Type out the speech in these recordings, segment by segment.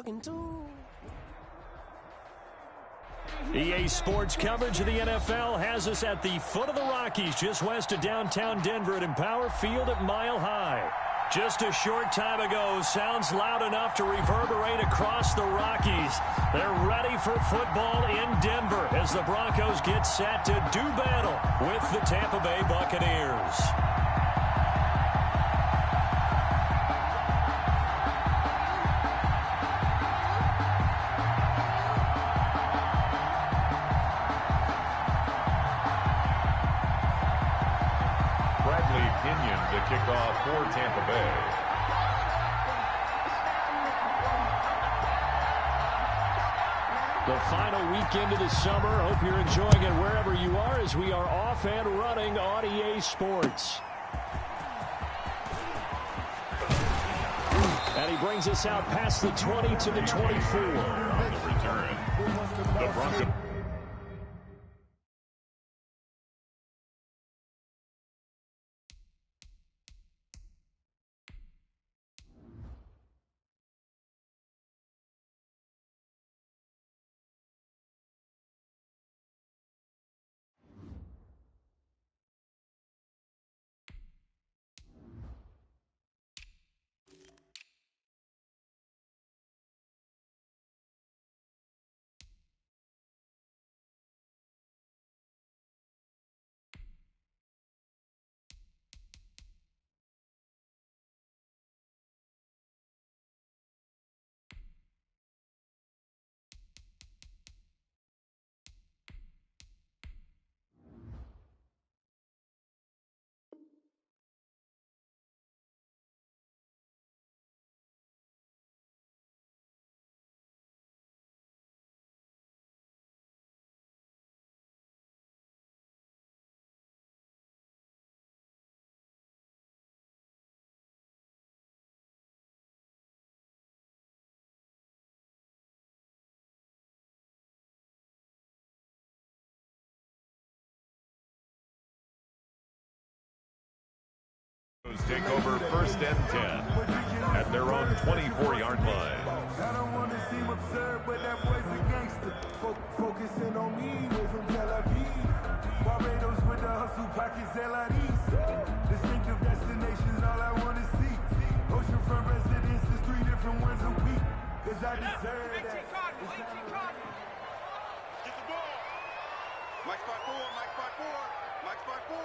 talking to. EA Sports coverage of the NFL has us at the foot of the Rockies, just west of downtown Denver at Empower Field at Mile High. Just a short time ago, sounds loud enough to reverberate across the Rockies. They're ready for football in Denver as the Broncos get set to do battle with the Tampa Bay Buccaneers. To kick off for Tampa Bay. The final weekend of the summer. Hope you're enjoying it wherever you are as we are off and running on EA Sports. And he brings us out past the 20 to the 24. On the return, the Broncos. Take over first and 10 at their own 24-yard line. I don't want to seem absurd, but that boy's a gangster. Focusing on me, way from Tel Aviv. Barbados with the hustle pockets, LIDs. Distinctive destinations, all I want to see. Oceanfront residences, 3 different ones a week. Cause I deserve that. Get the ball. Mike spot 4, Mike spot 4, Mike spot 4.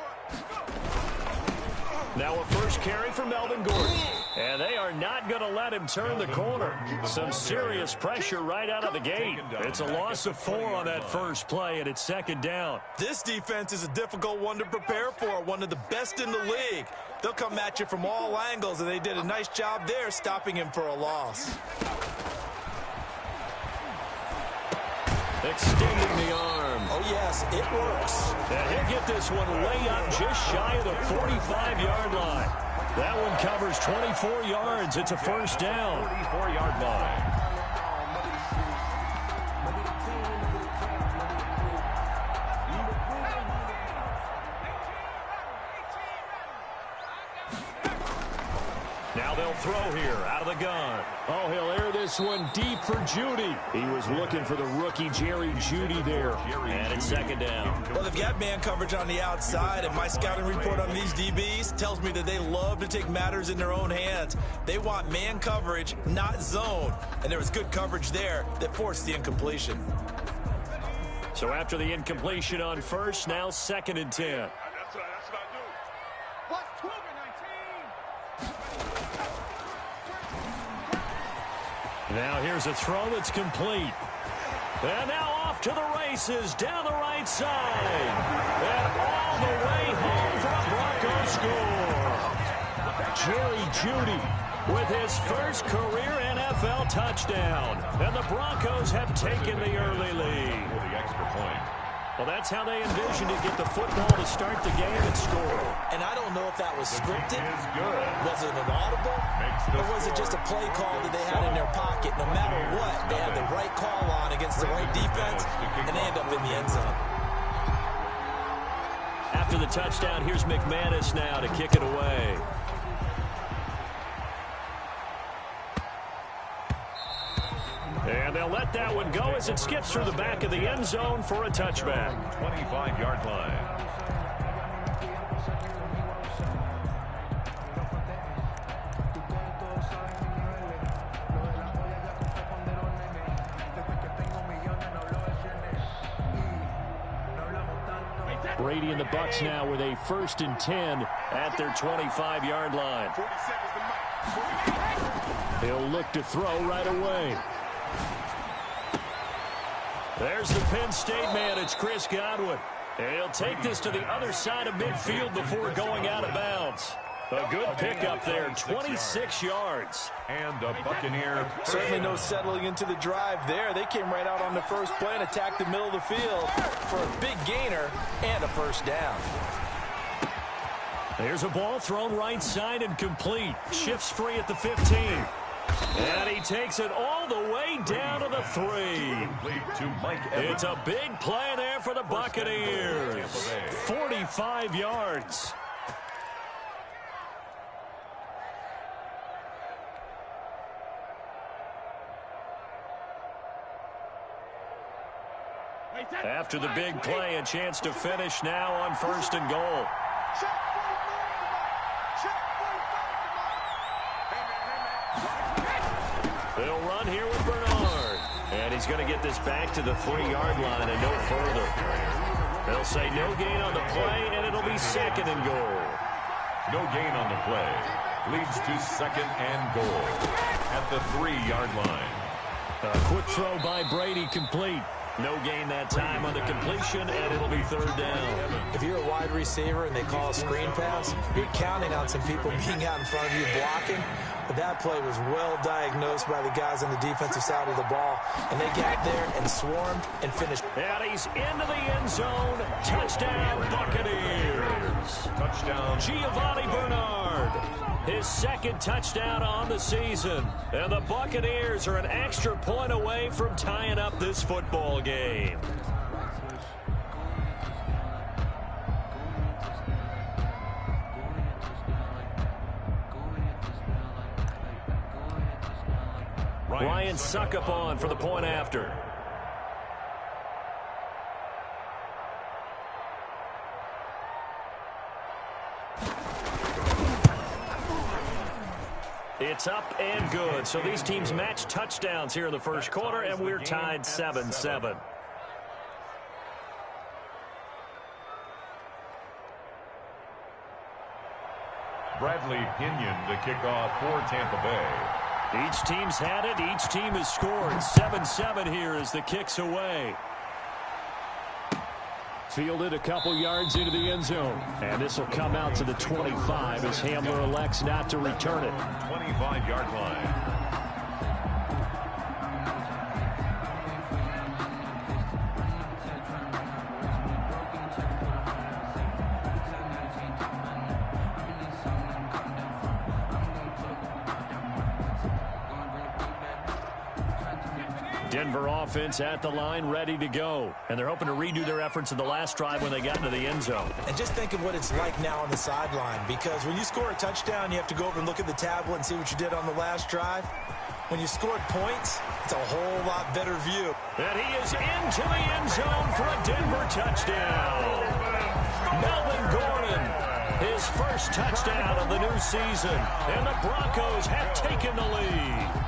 Now a first carry for Melvin Gordon. And they are not going to let him turn the corner. Some serious pressure right out of the gate. It's a loss of 4 on that first play, and it's second down. This defense is a difficult one to prepare for, one of the best in the league. They'll come at you from all angles, and they did a nice job there stopping him for a loss. Extending the arm. Oh, yes, it works. And he'll get this one way up just shy of the 45-yard line. That one covers 24 yards. It's a first down. 44-yard line. Now they'll throw here out of the gun. Oh, he'll air this one deep for Judy. He was looking for the rookie Jerry Judy there. And it's second down. Well, they've got man coverage on the outside, and my scouting report on these DBs tells me that they love to take matters in their own hands. They want man coverage, not zone. And there was good coverage there that forced the incompletion. So after the incompletion on first, now second and 10. That's what I do. What's 12 and 19? Now here's a throw that's complete. And now off to the races down the right side. And all the way home for a Bronco score. Jerry Judy with his first career NFL touchdown. And the Broncos have taken the early lead. For the extra point. Well, that's how they envisioned to get the football to start the game and score. And I don't know if that was scripted. Is good. Was it an audible? Or was it just a play call that they had in their pocket? No matter what, they had the right call on against the right defense, and they end up in the end zone. After the touchdown, here's McManus now to kick it away. they'll let that one go as it skips through the back of the end zone for a touchback. 25-yard line. Brady and the Bucs now with a 1st and 10 at their 25-yard line. He'll look to throw right away. There's the Penn State man. It's Chris Godwin. He'll take this to the other side of midfield before going out of bounds. A good pickup there, 26 yards. And a Buccaneer. Certainly no settling into the drive there. They came right out on the first play and attacked the middle of the field for a big gainer and a first down. There's a ball thrown right side and complete. Shifts free at the 15. And he takes it all the way down to the 3. It's a big play there for the Buccaneers. 45 yards. After the big play, a chance to finish now on 1st and goal. They'll run here with Bernard. And he's going to get this back to the 3-yard line and no further. They'll say no gain on the play, and it'll be 2nd and goal. No gain on the play. Leads to 2nd and goal at the 3-yard line. A quick throw by Brady, complete. No gain that time on the completion, and it'll be 3rd down. If you're a wide receiver and they call a screen pass, you're counting on some people being out in front of you blocking. But that play was well diagnosed by the guys on the defensive side of the ball. And they got there and swarmed and finished. And he's into the end zone. Touchdown, Buccaneers. Touchdown, Giovanni Bernard. His 2nd touchdown on the season. And the Buccaneers are an extra point away from tying up this football game. Ryan Suckup on for the point after. It's up and good. So these teams match touchdowns here in the first quarter, and we're tied 7-7. Bradley Pinion to kick off for Tampa Bay. Each team's had it. Each team has scored. 7-7 here as the kick's away. Fielded a couple yards into the end zone. And this will come out to the 25 as Hamler elects not to return it. 25-yard line. Denver offense at the line, ready to go. And they're hoping to redo their efforts in the last drive when they got into the end zone. And just think of what it's like now on the sideline, because when you score a touchdown, you have to go over and look at the tablet and see what you did on the last drive. When you scored points, it's a whole lot better view. And he is into the end zone for a Denver touchdown. Melvin Gordon, his first touchdown of the new season. And the Broncos have taken the lead.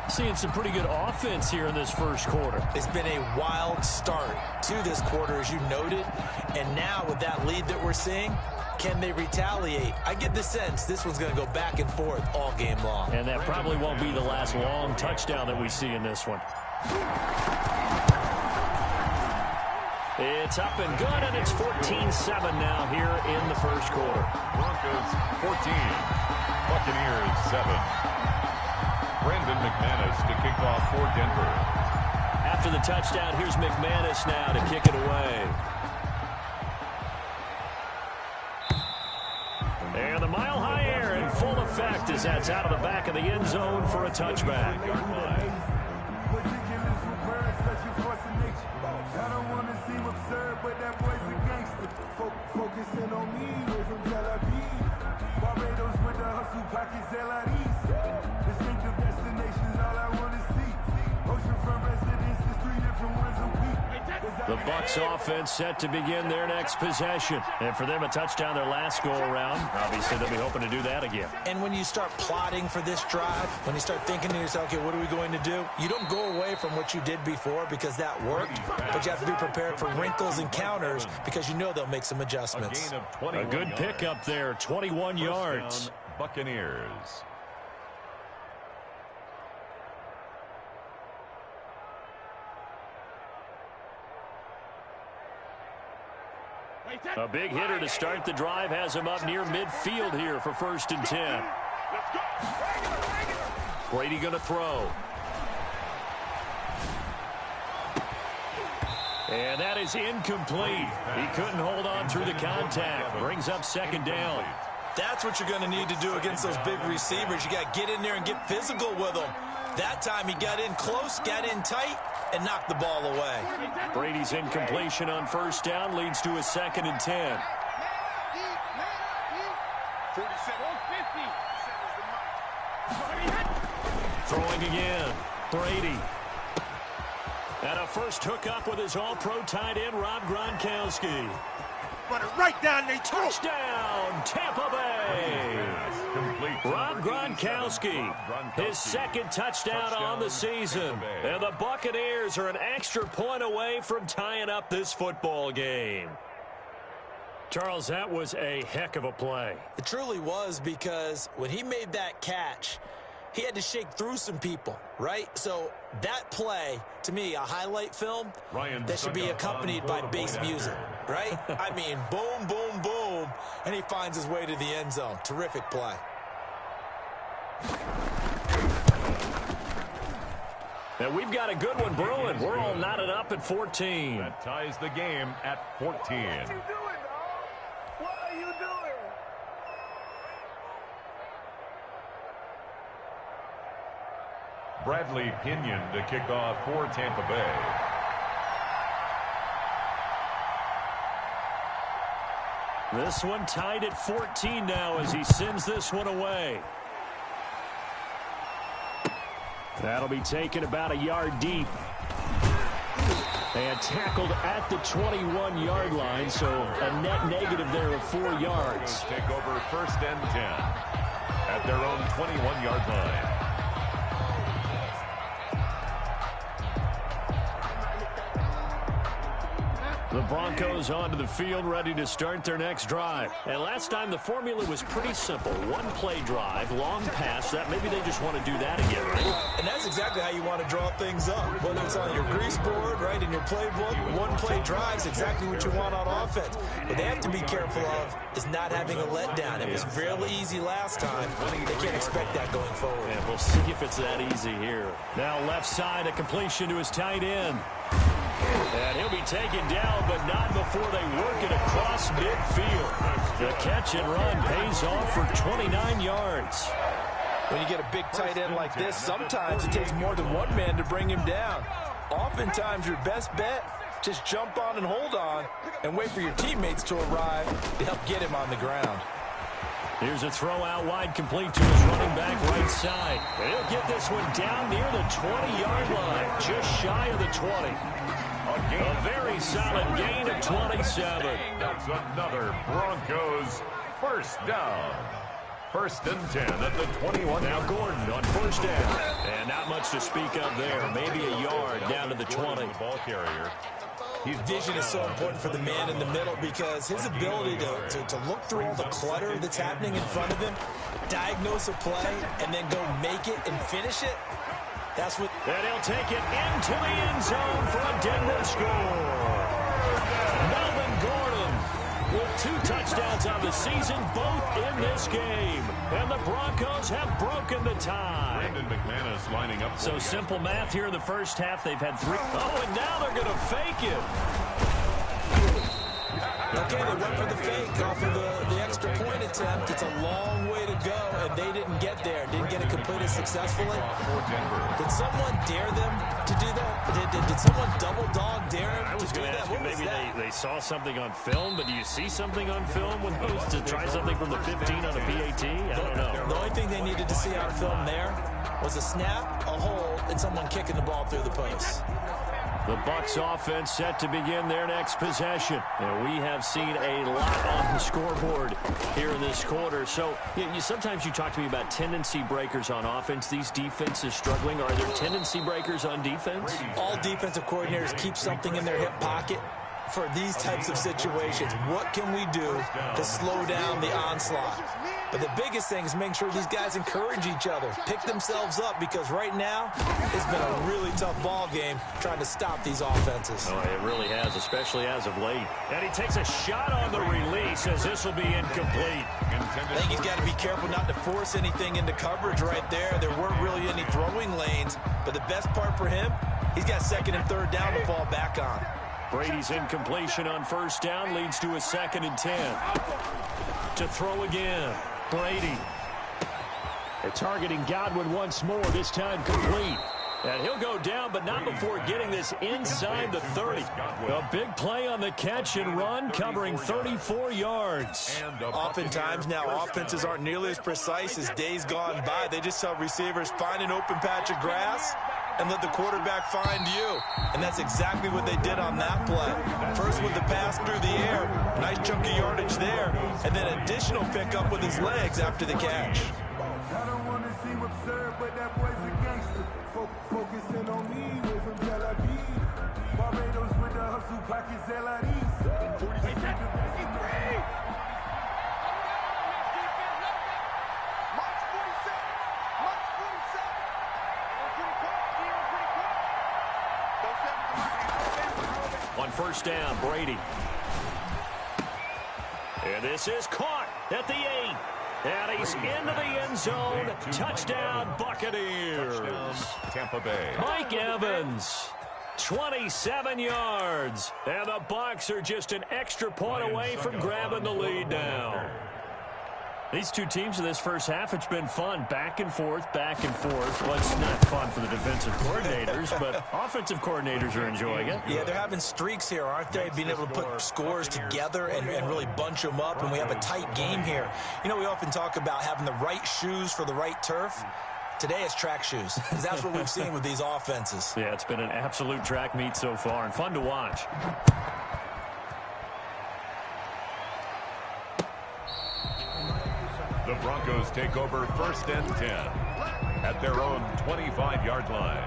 Seeing some pretty good offense here in this first quarter. It's been a wild start to this quarter, as you noted. And now with that lead that we're seeing, can they retaliate? I get the sense this one's going to go back and forth all game long. And that probably won't be the last long touchdown that we see in this one. It's up and good, and it's 14-7 now here in the first quarter. Broncos 14, Buccaneers 7. Brandon McManus to kick off for Denver. After the touchdown, here's McManus now to kick it away. And the mile-high air in full effect as that's out of the back of the end zone for a touchback. I don't want to seem absurd, but that boy's a gangster. Focusing on me, way from Tel Aviv. Barbados with the hustle, pockets LIDs. Distinctive destinations all The Bucs offense set to begin their next possession. And for them, a touchdown their last go-around. Obviously, they'll be hoping to do that again. And when you start plotting for this drive, when you start thinking to yourself, okay, what are we going to do? You don't go away from what you did before because that worked, but you have to be prepared for wrinkles and counters because you know they'll make some adjustments. A good pickup there, 21 yards. Buccaneers. A big hitter to start the drive has him up near midfield here for 1st and 10. Brady going to throw. And that is incomplete. He couldn't hold on through the contact. Brings up 2nd down. That's what you're going to need to do against those big receivers. You got to get in there and get physical with them. That time he got in close, got in tight, and knocked the ball away. Brady's incompletion on 1st down leads to a 2nd and 10. 47. Throwing again. Brady. And a first hookup with his all-pro tight end, Rob Gronkowski. Run it right down their throat. Touchdown, Tampa Bay. Rob Gronkowski, his 2nd touchdown on the season. And the Buccaneers are an extra point away from tying up this football game. Charles, that was a heck of a play. It truly was, because when he made that catch, he had to shake through some people, right? So that play, to me, a highlight film, that should be accompanied by bass music, right? I mean, boom, boom, boom, and he finds his way to the end zone. Terrific play. And we've got a good one brewing. We're all knotted up at 14. That ties the game at 14. What are you doing, dog? What are you doing? Bradley Pinion to kick off for Tampa Bay. This one tied at 14 now as he sends this one away. That'll be taken about a yard deep. And tackled at the 21-yard line, so a net negative there of 4 yards. Take over 1st and 10 at their own 21-yard line. The Broncos onto the field, ready to start their next drive. And last time the formula was pretty simple. One-play drive, long pass. That maybe they just want to do that again, right? And that's exactly how you want to draw things up. Whether it's on your grease board, right, in your playbook, one-play drive is exactly what you want on offense. What they have to be careful of is not having a letdown. It was really easy last time. They can't expect that going forward. And we'll see if it's that easy here. Now left side, a completion to his tight end. And he'll be taken down, but not before they work it across midfield. The catch and run pays off for 29 yards. When you get a big tight end like this, sometimes it takes more than one man to bring him down. Oftentimes, your best bet, just jump on and hold on and wait for your teammates to arrive to help get him on the ground. Here's a throw out wide, complete to his running back right side. And he'll get this one down near the 20-yard line, just shy of the 20. A very solid gain of 27. That's another Broncos 1st down. 1st and 10 at the 21. Now Gordon on 1st down. And not much to speak of there. Maybe a yard down to the 20. Ball carrier. His vision is so important for the man in the middle because his ability to look through all the clutter that's happening in front of him, diagnose a play, and then go make it and finish it, that's what... And he'll take it into the end zone for a Denver score. Melvin Gordon with 2 touchdowns on the season, both in this game. And the Broncos have broken the tie. Brandon McManus lining up. So simple math here in the first half. They've had 3. Oh, and now they're going to fake it. Okay, they went for the fake off of the extra point attempt. It's a long way to go, and they didn't get there. Didn't get it completed successfully. Did someone dare them to do that? Did someone double dog dare them I was going to ask you, maybe they saw something on film, but do you see something on film with those to try something from the 15 on a PAT? I don't know. The only thing they needed to see on film there was a snap, a hold, and someone kicking the ball through the post. The Bucs offense set to begin their next possession. And we have seen a lot on the scoreboard here in this quarter. So sometimes you talk to me about tendency breakers on offense. These defenses struggling. Are there tendency breakers on defense? All defensive coordinators keep something in their hip pocket for these types of situations. What can we do to slow down the onslaught? But the biggest thing is making sure these guys encourage each other, pick themselves up, because right now it's been a really tough ball game trying to stop these offenses. Oh, it really has, especially as of late. And he takes a shot on the release as this will be incomplete. I think he's got to be careful not to force anything into coverage right there. There weren't really any throwing lanes, but the best part for him, he's got second and third down to fall back on. Brady's incompletion on first down leads to a 2nd and 10. To throw again. Brady. They're targeting Godwin once more, this time complete. And he'll go down, but not before getting this inside the 30. A big play on the catch and run, covering 34 yards. Oftentimes now, offenses aren't nearly as precise as days gone by. They just tell receivers, find an open patch of grass and let the quarterback find you. And that's exactly what they did on that play. First with the pass through the air, nice chunk of yardage there, and then additional pickup with his legs after the catch. I don't want to seem absurd, but that boy's a gangster. Focusing on me, we're from Tel Aviv. Barbados with the hustle pockets, LREs. 43. On first down, Brady. And this is caught at the 8. And he's into the end zone. Touchdown, Buccaneers. Touchdown, Tampa Bay. Mike Evans, 27 yards. And the Bucs are just an extra point away from grabbing the lead now. These two teams in this first half, it's been fun. Back and forth, back and forth. Well, it's not fun for the defensive coordinators, but offensive coordinators are enjoying it. Yeah, they're having streaks here, aren't they? Being able to put scores together and really bunch them up, and we have a tight game here. You know, we often talk about having the right shoes for the right turf. Today it's track shoes, because that's what we've seen with these offenses. Yeah, it's been an absolute track meet so far, and fun to watch. The Broncos take over 1st and 10 at their own 25-yard line.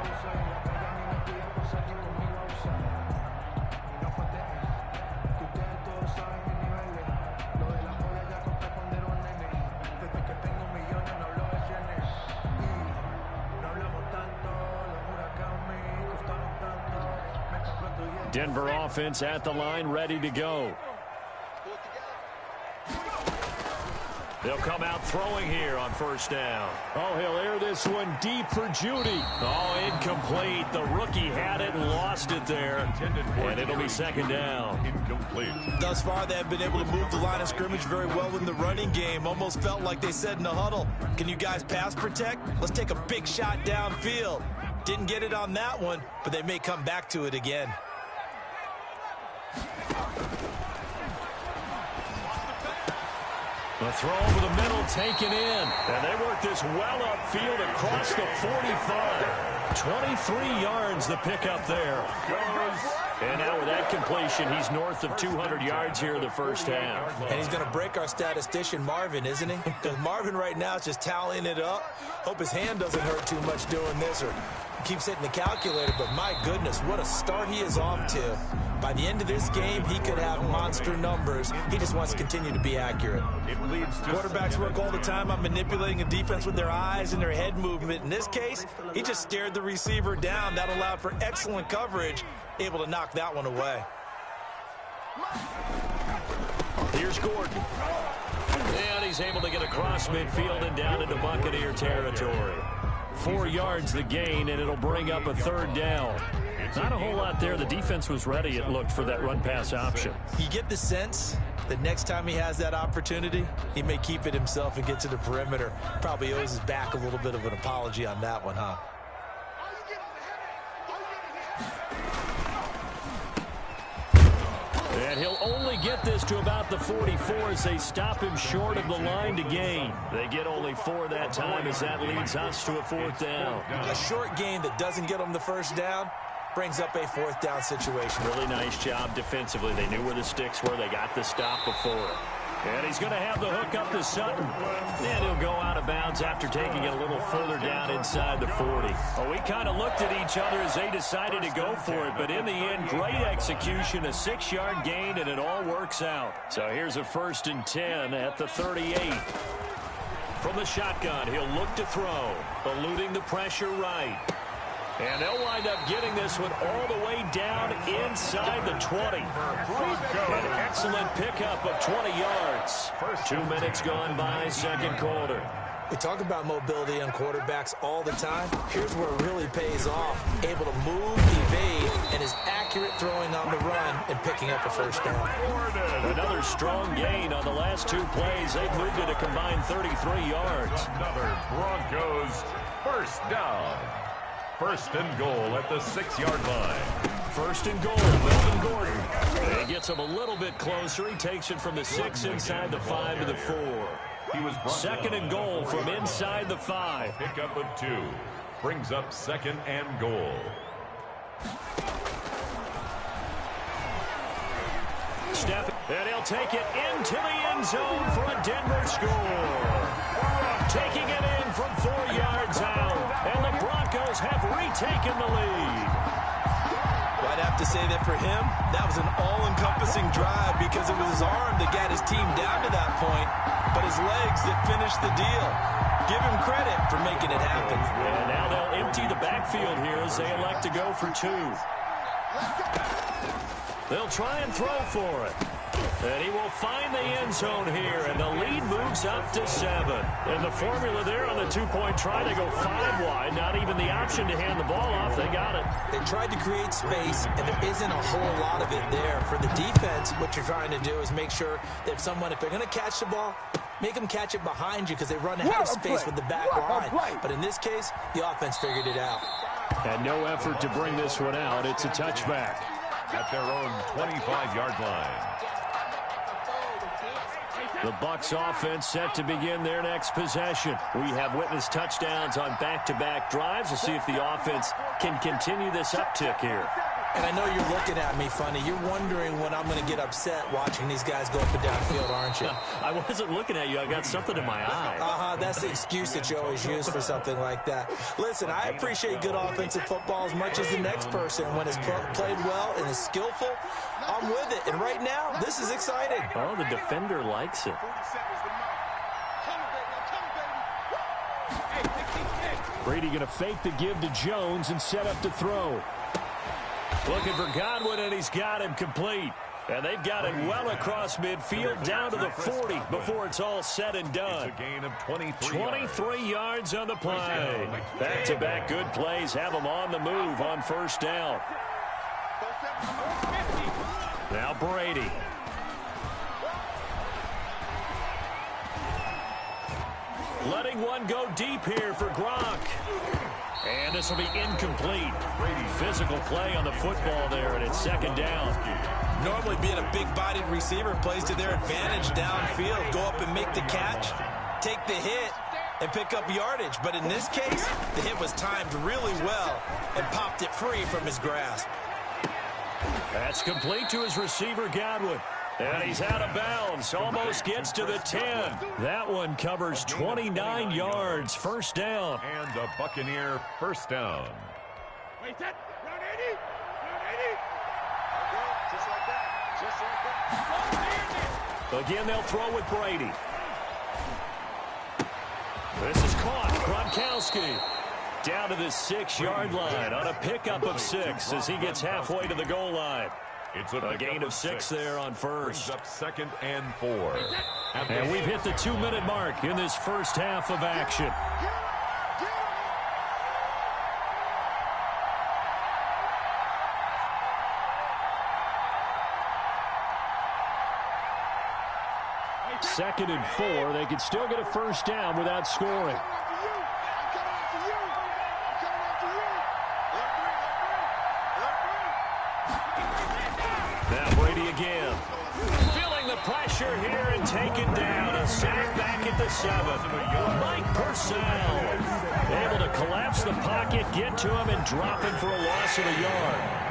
Denver offense at the line, ready to go. They'll come out throwing here on first down. Oh, he'll air this one deep for Judy. Oh, incomplete. The rookie had it and lost it there. And it'll be 2nd down. Incomplete. Thus far, they have been able to move the line of scrimmage very well in the running game. Almost felt like they said in the huddle, can you guys pass protect? Let's take a big shot downfield. Didn't get it on that one, but they may come back to it again. The throw over the middle taken in. And they work this well upfield across the 45. 23 yards the pickup there. And now with that completion, he's north of 200 yards here in the first half. And he's going to break our statistician, Marvin, isn't he? Because Marvin right now is just tallying it up. Hope his hand doesn't hurt too much doing this or keeps hitting the calculator. But my goodness, what a start he is off to. By the end of this game, he could have monster numbers. He just wants to continue to be accurate. Quarterbacks work all the time on manipulating a defense with their eyes and their head movement. In this case, he just stared the receiver down. That allowed for excellent coverage, able to knock that one away. Here's Gordon. And he's able to get across midfield and down into Buccaneer territory. 4 yards the gain, and it'll bring up a 3rd down. Not a whole lot there. The defense was ready, it looked, for that run-pass option. You get the sense that next time he has that opportunity, he may keep it himself and get to the perimeter. Probably owes his back a little bit of an apology on that one, huh? And he'll only get this to about the 44 as they stop him short of the line to gain. They get only 4 that time as that leads us to a 4th down. A short gain that doesn't get them the first down brings up a 4th down situation. Really nice job defensively. They knew where the sticks were. They got the stop before. And he's going to have the hook up to Sutton. And he'll go out of bounds after taking it a little further down inside the 40. Well, we kind of looked at each other as they decided to go for it. But in the end, great execution, a 6-yard gain, and it all works out. So here's a 1st and 10 at the 38. From the shotgun, he'll look to throw, eluding the pressure right. And they'll wind up getting this one all the way down inside the 20. An excellent pickup of 20 yards. 2 minutes gone by, 2nd quarter. We talk about mobility on quarterbacks all the time. Here's where it really pays off. Able to move, evade, and is accurate throwing on the run and picking up a 1st down. Another strong gain on the last 2 plays. They've moved it a combined 33 yards. Another Broncos 1st down. 1st and goal at the 6-yard line. 1st and goal, Melvin Gordon. He gets him a little bit closer. He takes it from the 6 inside the 5 to the 4. He was 2nd and goal from inside the 5. Pickup of 2. Brings up 2nd and goal. Step, and he'll take it into the end zone for a Denver score. Taking it in from 4 yards out, and the Broncos have retaken the lead. Well, I'd have to say that for him, that was an all-encompassing drive because it was his arm that got his team down to that point, but his legs that finished the deal. Give him credit for making it happen. And now they'll empty the backfield here as they elect to go for 2. They'll try and throw for it. And he will find the end zone here, and the lead moves up to 7. And the formula there on the 2-point try to go 5 wide. Not even the option to hand the ball off. They got it. They tried to create space, and there isn't a whole lot of it there. For the defense, what you're trying to do is make sure that if they're going to catch the ball, make them catch it behind you because they run out of space with the back line. But in this case, the offense figured it out. And no effort to bring this one out. It's a touchback. At their own 25-yard line. The Bucs offense set to begin their next possession. We have witnessed touchdowns on back-to-back drives. We'll see if the offense can continue this uptick here. And I know you're looking at me funny. You're wondering when I'm going to get upset watching these guys go up and down the field, aren't you? I wasn't looking at you. I got something in my eye. That's the excuse that you always use for something like that. Listen, I appreciate good offensive football as much as the next person. When it's played well and is skillful, I'm with it. And right now, this is exciting. Oh, the defender likes it. Brady going to fake the give to Jones and set up to throw. Looking for Godwin, and he's got him complete. And they've got it well across midfield down to the 40 before it's all said and done. It's a gain of 23 yards on the play. Back-to-back good plays have them on the move on 1st down. Now Brady. Letting one go deep here for Gronk. And this will be incomplete. Physical play on the football there, and it's 2nd down. Normally being a big-bodied receiver plays to their advantage downfield. Go up and make the catch, take the hit, and pick up yardage. But in this case, the hit was timed really well and popped it free from his grasp. That's complete to his receiver, Godwin. And he's out of bounds. Almost gets to the 10. That one covers 29 yards. 1st down. And a Buccaneer 1st down. Wait, that. Run 80. Run 80. Just like that. Just like that. Again, they'll throw with Brady. This is caught. Gronkowski down to the 6-yard line on a pickup of 6 as he gets halfway to the goal line. It's a gain of 6 there on 1st. Brings up 2nd and 4. And we've hit the 2-minute mark in this first half of action. Second and 4. They could still get a 1st down without scoring. Now Brady again. Filling the pressure here and taken down. A sack back at the 7. Mike Purcell able to collapse the pocket, get to him, and drop him for a loss of a yard.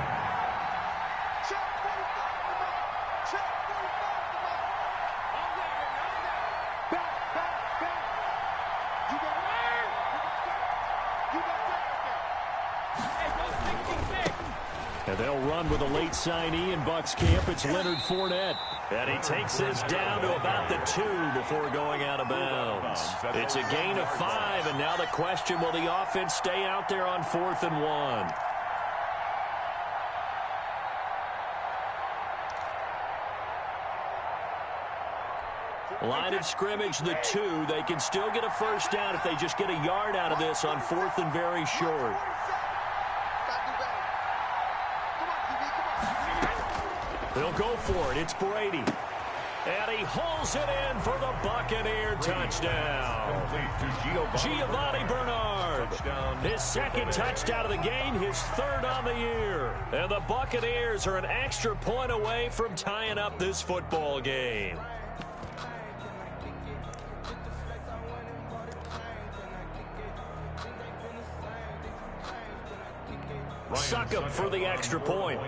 And they'll run with a late signee in Bucs camp. It's Leonard Fournette. And he takes this down to about the 2 before going out of bounds. It's a gain of 5, and now the question, will the offense stay out there on 4th and 1? Line of scrimmage, the 2. They can still get a first down if they just get a yard out of this on 4th and very short. They'll go for it. It's Brady. And he hauls it in for the Buccaneer touchdown. Giovanni Bernard. His second touchdown of the game, his 3rd on the year. And the Buccaneers are an extra point away from tying up this football game. Succop for the extra point.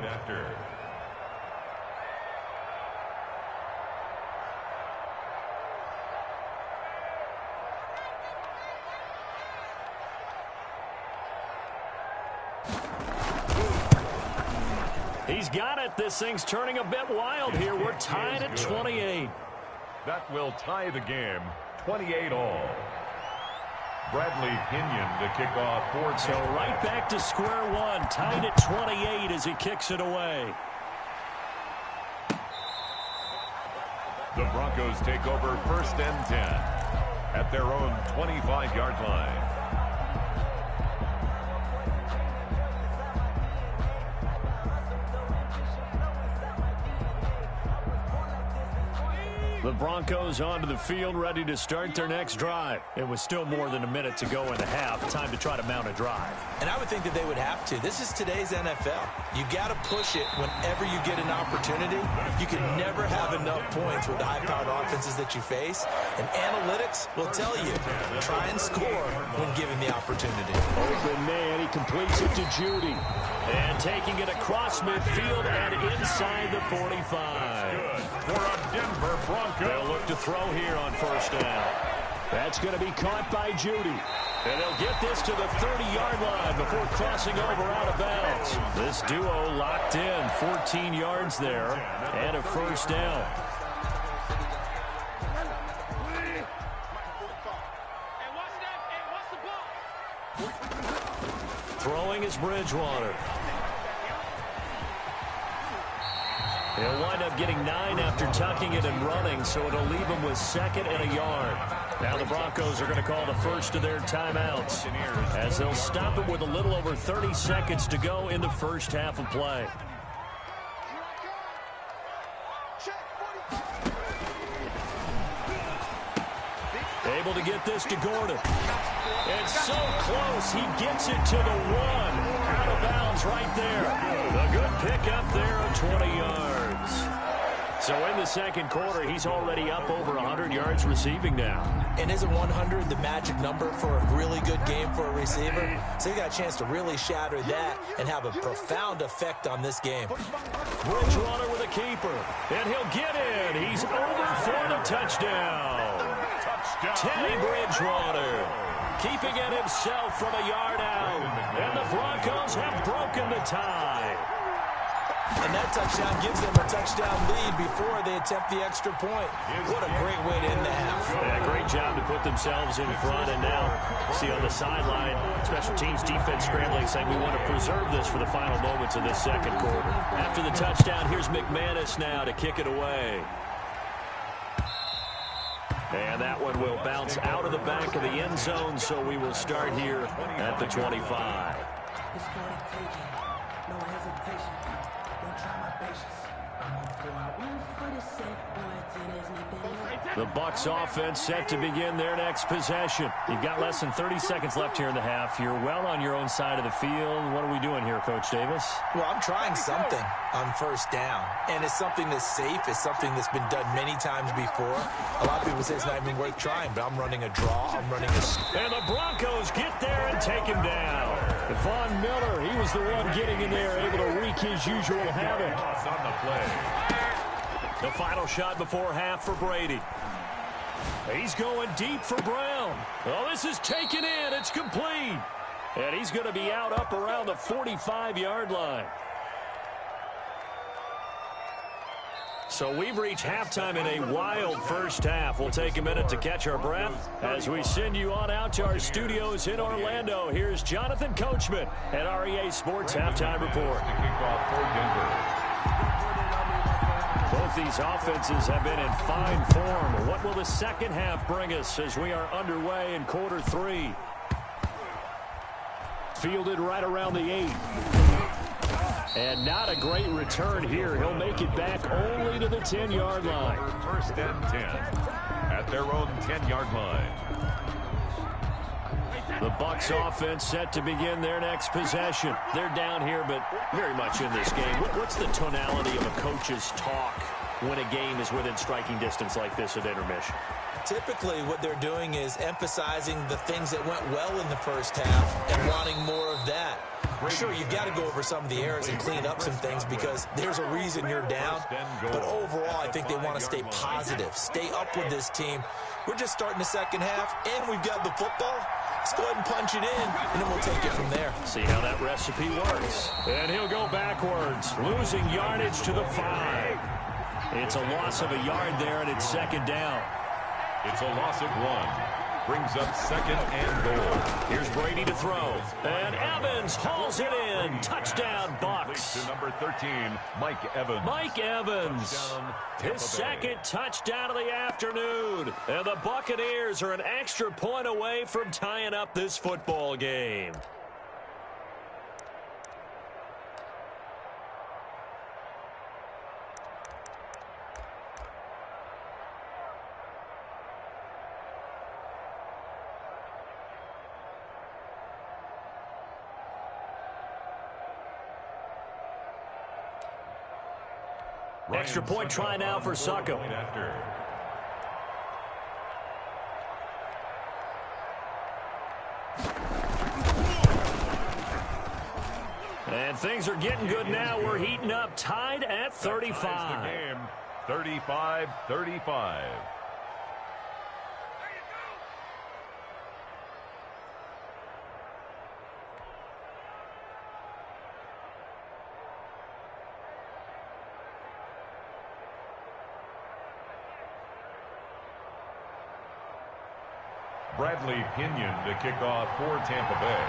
He's got it. This thing's turning a bit wild here. We're tied at 28. That will tie the game, 28 all. Bradley Pinion to kick off for. So right back to square one, tied at 28 as he kicks it away. The Broncos take over 1st and 10 at their own 25-yard line. The Broncos onto the field, ready to start their next drive. It was still more than a minute to go in the half. Time to try to mount a drive. And I would think that they would have to. This is today's NFL. You got to push it whenever you get an opportunity. You can never have enough points with the high-powered offenses that you face. And analytics will tell you, try and score when given the opportunity. Open man, he completes it to Judy. And taking it across midfield and inside the 45. For a Denver Broncos. They'll look to throw here on 1st down. That's going to be caught by Judy. And they'll get this to the 30-yard line before crossing over out of bounds. This duo locked in, 14 yards there, and a 1st down. Throwing is Bridgewater. He'll wind up getting 9 after tucking it and running, so it'll leave him with 2nd and a yard. Now the Broncos are going to call the first of their timeouts as they'll stop it with a little over 30 seconds to go in the first half of play. Able to get this to Gordon. It's so close. He gets it to the 1. Out of bounds right there. A good pickup there of 20 yards. So in the second quarter, he's already up over 100 yards receiving now. And isn't 100 the magic number for a really good game for a receiver? So you got a chance to really shatter that and have a profound effect on this game. Bridgewater with a keeper. And he'll get in. He's over for the touchdown. Teddy Bridgewater keeping it himself from a yard out. And the Broncos have broken the tie. And that touchdown gives them a touchdown lead before they attempt the extra point. What a great way to end the half. Yeah, great job to put themselves in front. And now, see on the sideline, special teams defense scrambling, saying we want to preserve this for the final moments of this second quarter. After the touchdown, here's McManus now to kick it away. And that one will bounce out of the back of the end zone, so we will start here at the 25. The Bucs offense set to begin their next possession. You've got less than 30 seconds left here in the half. You're well on your own side of the field. What are we doing here, Coach Davis? Well, I'm trying something on first down, and it's something that's safe. It's something that's been done many times before. A lot of people say it's not even worth trying, but I'm running a draw. I'm running a... And the Broncos get there and take him down. Von Miller, he was the one getting in there, able to wreak his usual havoc. On the play. The final shot before half for Brady. He's going deep for Brown. Oh, this is taken in. It's complete. And he's going to be out up around the 45-yard line. So we've reached halftime in a wild first half. We'll take a minute to catch our breath as we send you on out to our studios in Orlando. Here's Jonathan Coachman at REA Sports Halftime Report. To kick off for Denver. Both these offenses have been in fine form. What will the second half bring us as we are underway in quarter 3? Fielded right around the 8. And not a great return here. He'll make it back only to the 10-yard line. First and 10 at their own 10-yard line. The Bucs offense set to begin their next possession. They're down here, but very much in this game. What's the tonality of a coach's talk when a game is within striking distance like this at intermission? Typically, what they're doing is emphasizing the things that went well in the first half and wanting more of that. Sure, you've got to go over some of the errors and clean up some things because there's a reason you're down. But overall, I think they want to stay positive, stay up with this team. We're just starting the second half, and we've got the football. Let's go ahead and punch it in, and then we'll take it from there. See how that recipe works. And he'll go backwards, losing yardage to the 5. It's a loss of a yard there, and it's second down. It's a loss of 1. Brings up second and goal. Here's Brady to throw. And Evans hauls it in. Touchdown, Bucs. To number 13, Mike Evans. Mike Evans. Touchdown, His second touchdown of the afternoon. And the Buccaneers are an extra point away from tying up this football game. Extra point try now for Succo. And things are getting good now. We're heating up, tied at 35. 35-35. Bradley Pinion to kick off for Tampa Bay.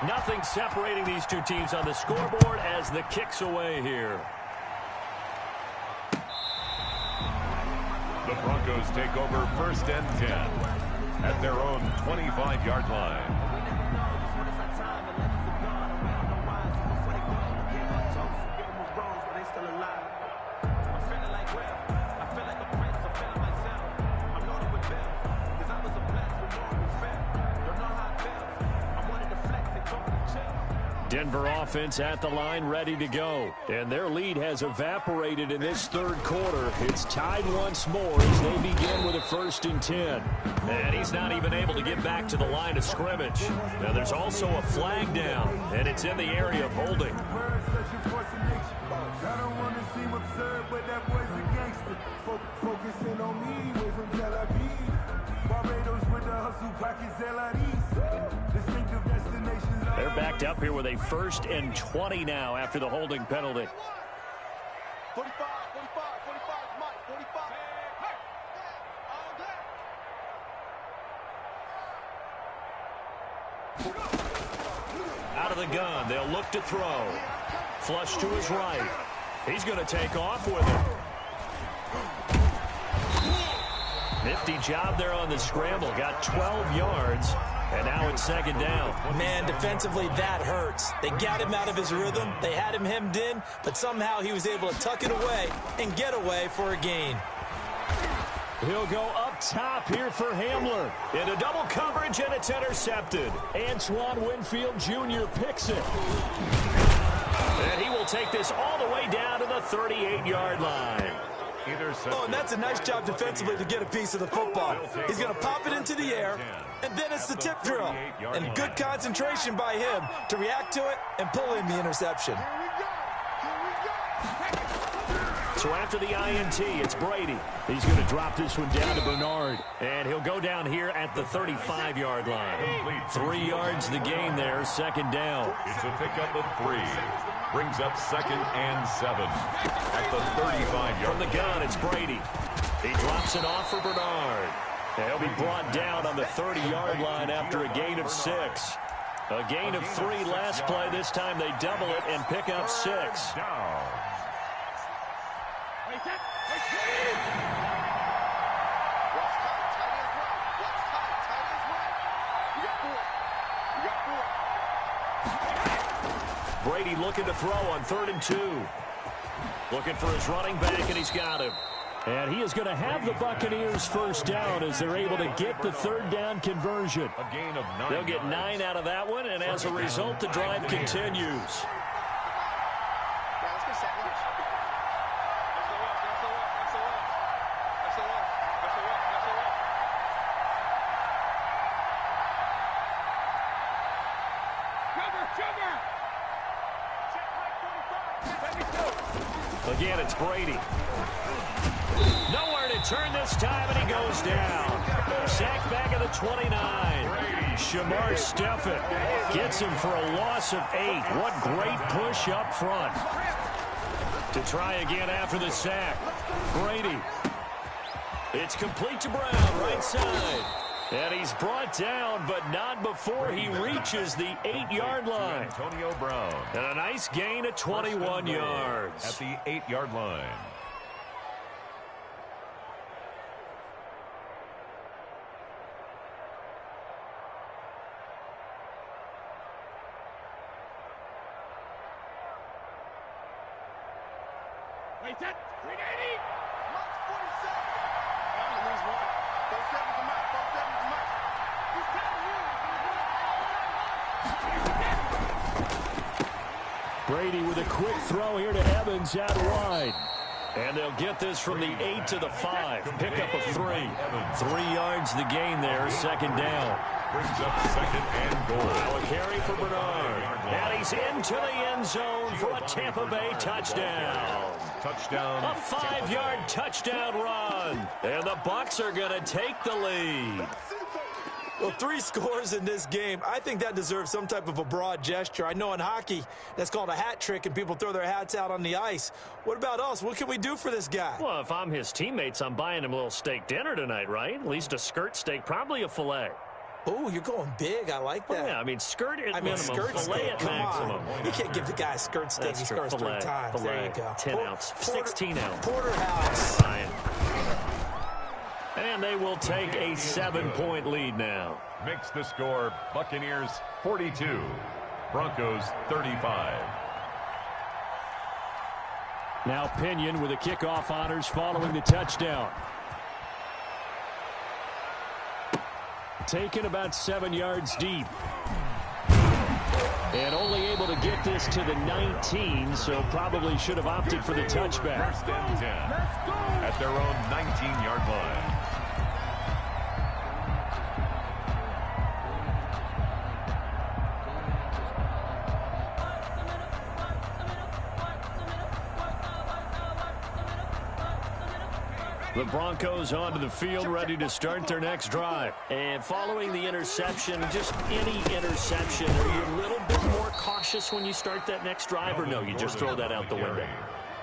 Nothing separating these two teams on the scoreboard as the kick's away here. The Broncos take over first and 10 at their own 25-yard line. Denver offense at the line, ready to go. And their lead has evaporated in this third quarter. It's tied once more as they begin with a 1st and 10. And he's not even able to get back to the line of scrimmage. Now there's also a flag down, and it's in the area of holding. Focusing on me, way from Tel Aviv. Barbados with the hustle pockets, distinctive destinations. They're backed up here with a 1st and 20 now after the holding penalty. 45, Mike, 45. Out of the gun, they'll look to throw. Flush to his right. He's going to take off with it. Nifty job there on the scramble. Got 12 yards, and now it's second down. Man, defensively, that hurts. They got him out of his rhythm. They had him hemmed in, but somehow he was able to tuck it away and get away for a gain. He'll go up top here for Hamler. Into double coverage, and it's intercepted. Antoine Winfield Jr. picks it. And he will take this all the way down to the 38-yard line. Oh, and that's a nice job defensively to get a piece of the football. He's going to pop it into the air, and then it's the tip drill. And good concentration by him to react to it and pull in the interception. So after the INT, it's Brady. He's going to drop this one down to Bernard. And he'll go down here at the 35-yard line. 3 yards the gain there, second down. It's a pickup of 3. Brings up 2nd and 7 at the 35-yard. From the gun, it's Brady. He drops it off for Bernard. He'll be brought down on the 30-yard line after a gain of 6. A gain of 3 last play. This time they double it and pick up 6. Down. Brady looking to throw on 3rd and 2. Looking for his running back, and he's got him. And he is going to have the Buccaneers first down as they're able to get the 3rd down conversion. A gain of 9. They'll get 9 out of that one, and as a result, the drive continues. Again, it's Brady. Nowhere to turn this time, and he goes down. Sacked back at the 29. Shamar Stephen gets him for a loss of 8. What great push up front. To try again after the sack. Brady. It's complete to Brown, right side. And he's brought down, but not before he reaches the 8-yard line. Antonio Brown. And a nice gain of 21 yards. At the 8-yard line. Wait, that 380. Mark 47. I'm gonna lose one. 47 to Mike. 47 to Mike. He's telling you. Brady with a quick throw here to Evans out wide. And they'll get this from the 8 to the 5. Pickup of 3. 3 yards the gain there, second down. Brings up 2nd and goal. Now a carry for Bernard. And he's into the end zone for a Tampa Bay touchdown. Touchdown. A 5-yard touchdown run. And the Bucs are going to take the lead. Well, 3 scores in this game. I think that deserves some type of a broad gesture. I know in hockey, that's called a hat trick, and people throw their hats out on the ice. What about us? What can we do for this guy? Well, if I'm his teammates, I'm buying him a little steak dinner tonight, right? At least a skirt steak, probably a filet. Oh, you're going big. I like that. Well, yeah, I mean, skirt at minimum, skirt filet steak. at Come maximum. on. You can't give the guy a skirt steak. That's He true. scores Filet, 3 times. filet, There you go. 10 ounce, 16 ounce. Porterhouse. Fine. And they will take a 7-point lead now. Makes the score Buccaneers 42. Broncos 35. Now Pinion with the kickoff honors following the touchdown. Taken about 7 yards deep. And only able to get this to the 19, so probably should have opted for the touchback. 1st and 10 at their own 19-yard line. The Broncos onto the field, ready to start their next drive. And following the interception, just any interception, are you a little bit more cautious when you start that next drive, or no, you just throw that out the window?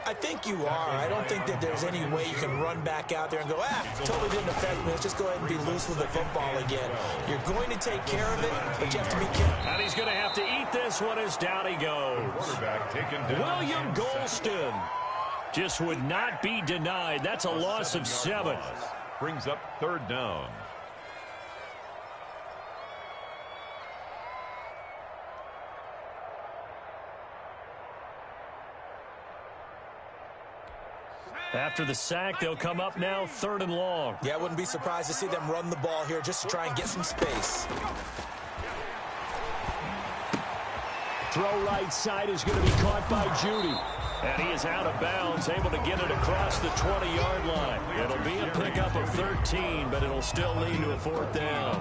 I think you are. I don't think that there's any way you can run back out there and go, totally didn't affect me. Let's just go ahead and be loose with the football again. You're going to take care of it, but you have to be careful. And he's going to have to eat this one as down he goes. Quarterback taken down. William Golston just would not be denied. That's a loss of 7. Brings up 3rd down. After the sack, they'll come up now 3rd and long. Yeah, I wouldn't be surprised to see them run the ball here just to try and get some space. Throw right side is going to be caught by Judy. And he is out of bounds, able to get it across the 20-yard line. It'll be a pickup of 13, but it'll still lead to a 4th down.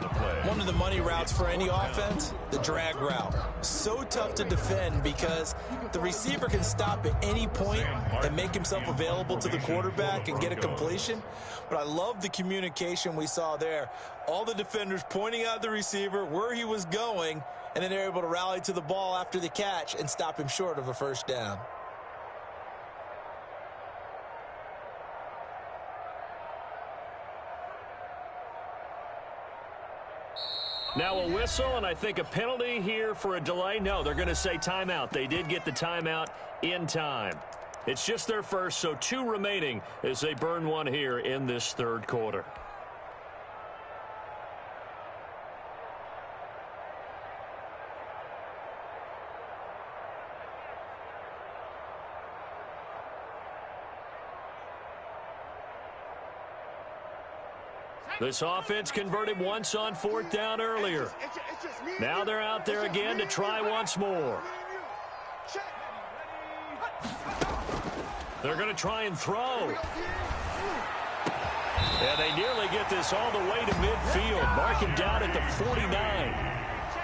One of the money routes for any offense, the drag route. So tough to defend because the receiver can stop at any point and make himself available to the quarterback and get a completion. But I love the communication we saw there. All the defenders pointing out the receiver, where he was going, and then they're able to rally to the ball after the catch and stop him short of a 1st down. Now a whistle, and I think a penalty here for a delay. No, they're going to say timeout. They did get the timeout in time. It's just their first, so 2 remaining as they burn one here in this 3rd quarter. This offense converted once on 4th down earlier. Now they're out there again to try once more. They're going to try and throw. And they nearly get this all the way to midfield. Mark him down at the 49.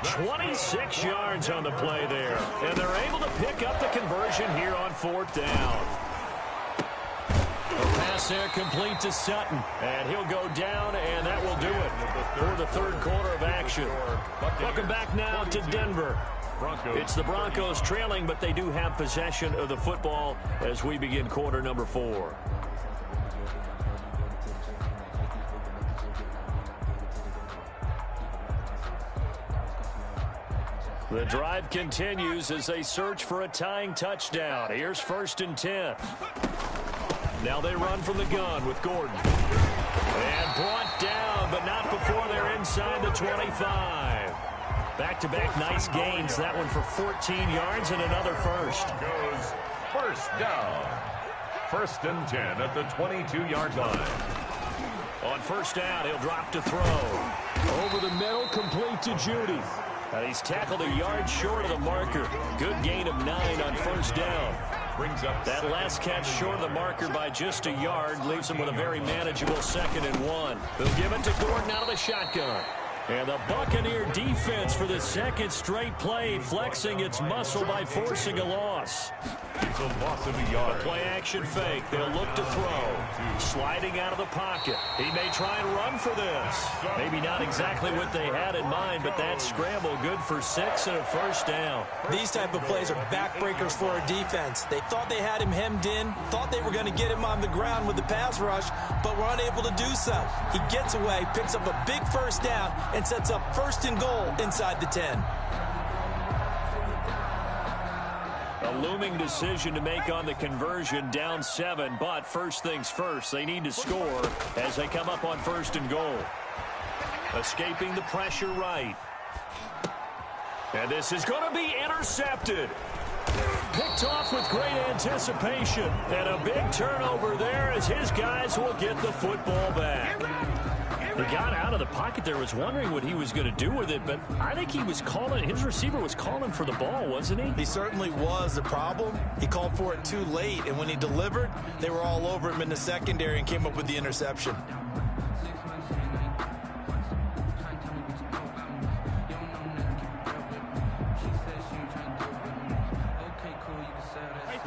26 yards on the play there. And they're able to pick up the conversion here on 4th down. A pass there complete to Sutton. And he'll go down, and that will do it for the 3rd quarter of action. Welcome back now to Denver. It's the Broncos trailing, but they do have possession of the football as we begin quarter number 4. The drive continues as they search for a tying touchdown. Here's 1st and 10. Now they run from the gun with Gordon. And brought down, but not before they're inside the 25. Back-to-back nice gains. That one for 14 yards and another first. Goes 1st down. 1st and 10 at the 22-yard line. On 1st down, he'll drop to throw. Over the middle, complete to Judy. And he's tackled a yard short of the marker. Good gain of 9 on 1st down. Brings up that last catch short of the marker by just a yard leaves him with a very manageable 2nd and 1. They'll give it to Gordon out of the shotgun. And the Buccaneer defense for the 2nd straight play, flexing its muscle by forcing a loss. It's a loss of a yard. A play-action fake. They'll look to throw. Sliding out of the pocket. He may try and run for this. Maybe not exactly what they had in mind, but that scramble good for 6 and a 1st down. These type of plays are backbreakers for a defense. They thought they had him hemmed in, thought they were going to get him on the ground with the pass rush, but were unable to do so. He gets away, picks up a big 1st down, and sets up 1st and goal inside the 10. A looming decision to make on the conversion, down 7, but first things first, they need to score as they come up on 1st and goal. Escaping the pressure right. And this is going to be intercepted. Picked off with great anticipation. And a big turnover there as his guys will get the football back. He got out of the pocket there, was wondering what he was going to do with it, but I think he was calling, his receiver was calling for the ball, wasn't he? He certainly was. The problem, he called for it too late, and when he delivered, they were all over him in the secondary and came up with the interception.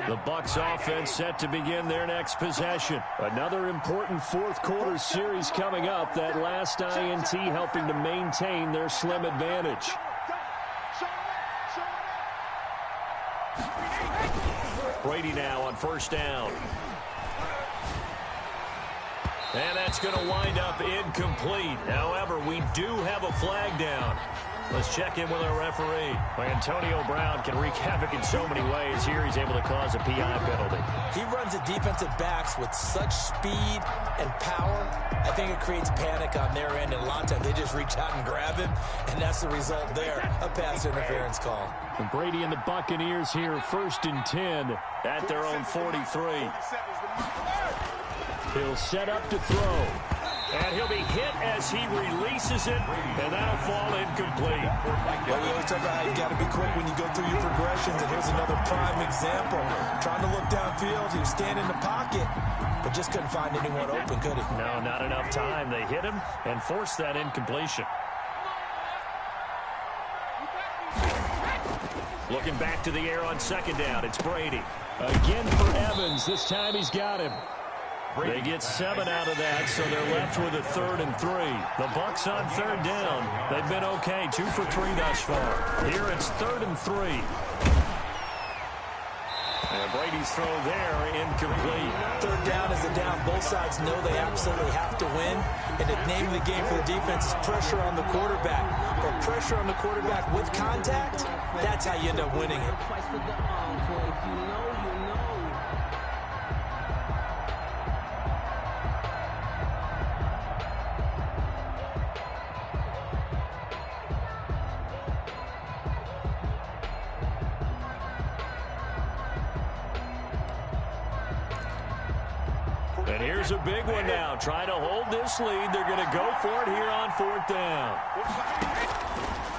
The Bucs offense set to begin their next possession. Another important 4th quarter series coming up. That last INT helping to maintain their slim advantage. Brady now on 1st down. And that's going to wind up incomplete. However, we do have a flag down. Let's check in with our referee. Antonio Brown can wreak havoc in so many ways. Here he's able to cause a PI penalty. He runs the defensive backs with such speed and power. I think it creates panic on their end, and a lot of times they just reach out and grab him, and that's the result there, a pass interference call. And Brady and the Buccaneers here, 1st and 10 at their own 43. He'll set up to throw. And he'll be hit as he releases it, and that'll fall incomplete. Well, we always talk about how you got to be quick when you go through your progressions, and here's another prime example. Trying to look downfield, he was standing in the pocket, but just couldn't find anyone open, could he? No, not enough time. They hit him and forced that incompletion. Looking back to the air on second down, it's Brady. Again for Evans. This time he's got him. They get 7 out of that, so they're left with a 3rd and 3. The Bucs on 3rd down. They've been okay, 2 for 3 thus far. Here it's 3rd and 3. And Brady's throw there, incomplete. 3rd down is a down. Both sides know they absolutely have to win. And the name of the game for the defense is pressure on the quarterback. But pressure on the quarterback with contact, that's how you end up winning it. And here's a big one now. Trying to hold this lead. They're going to go for it here on 4th down.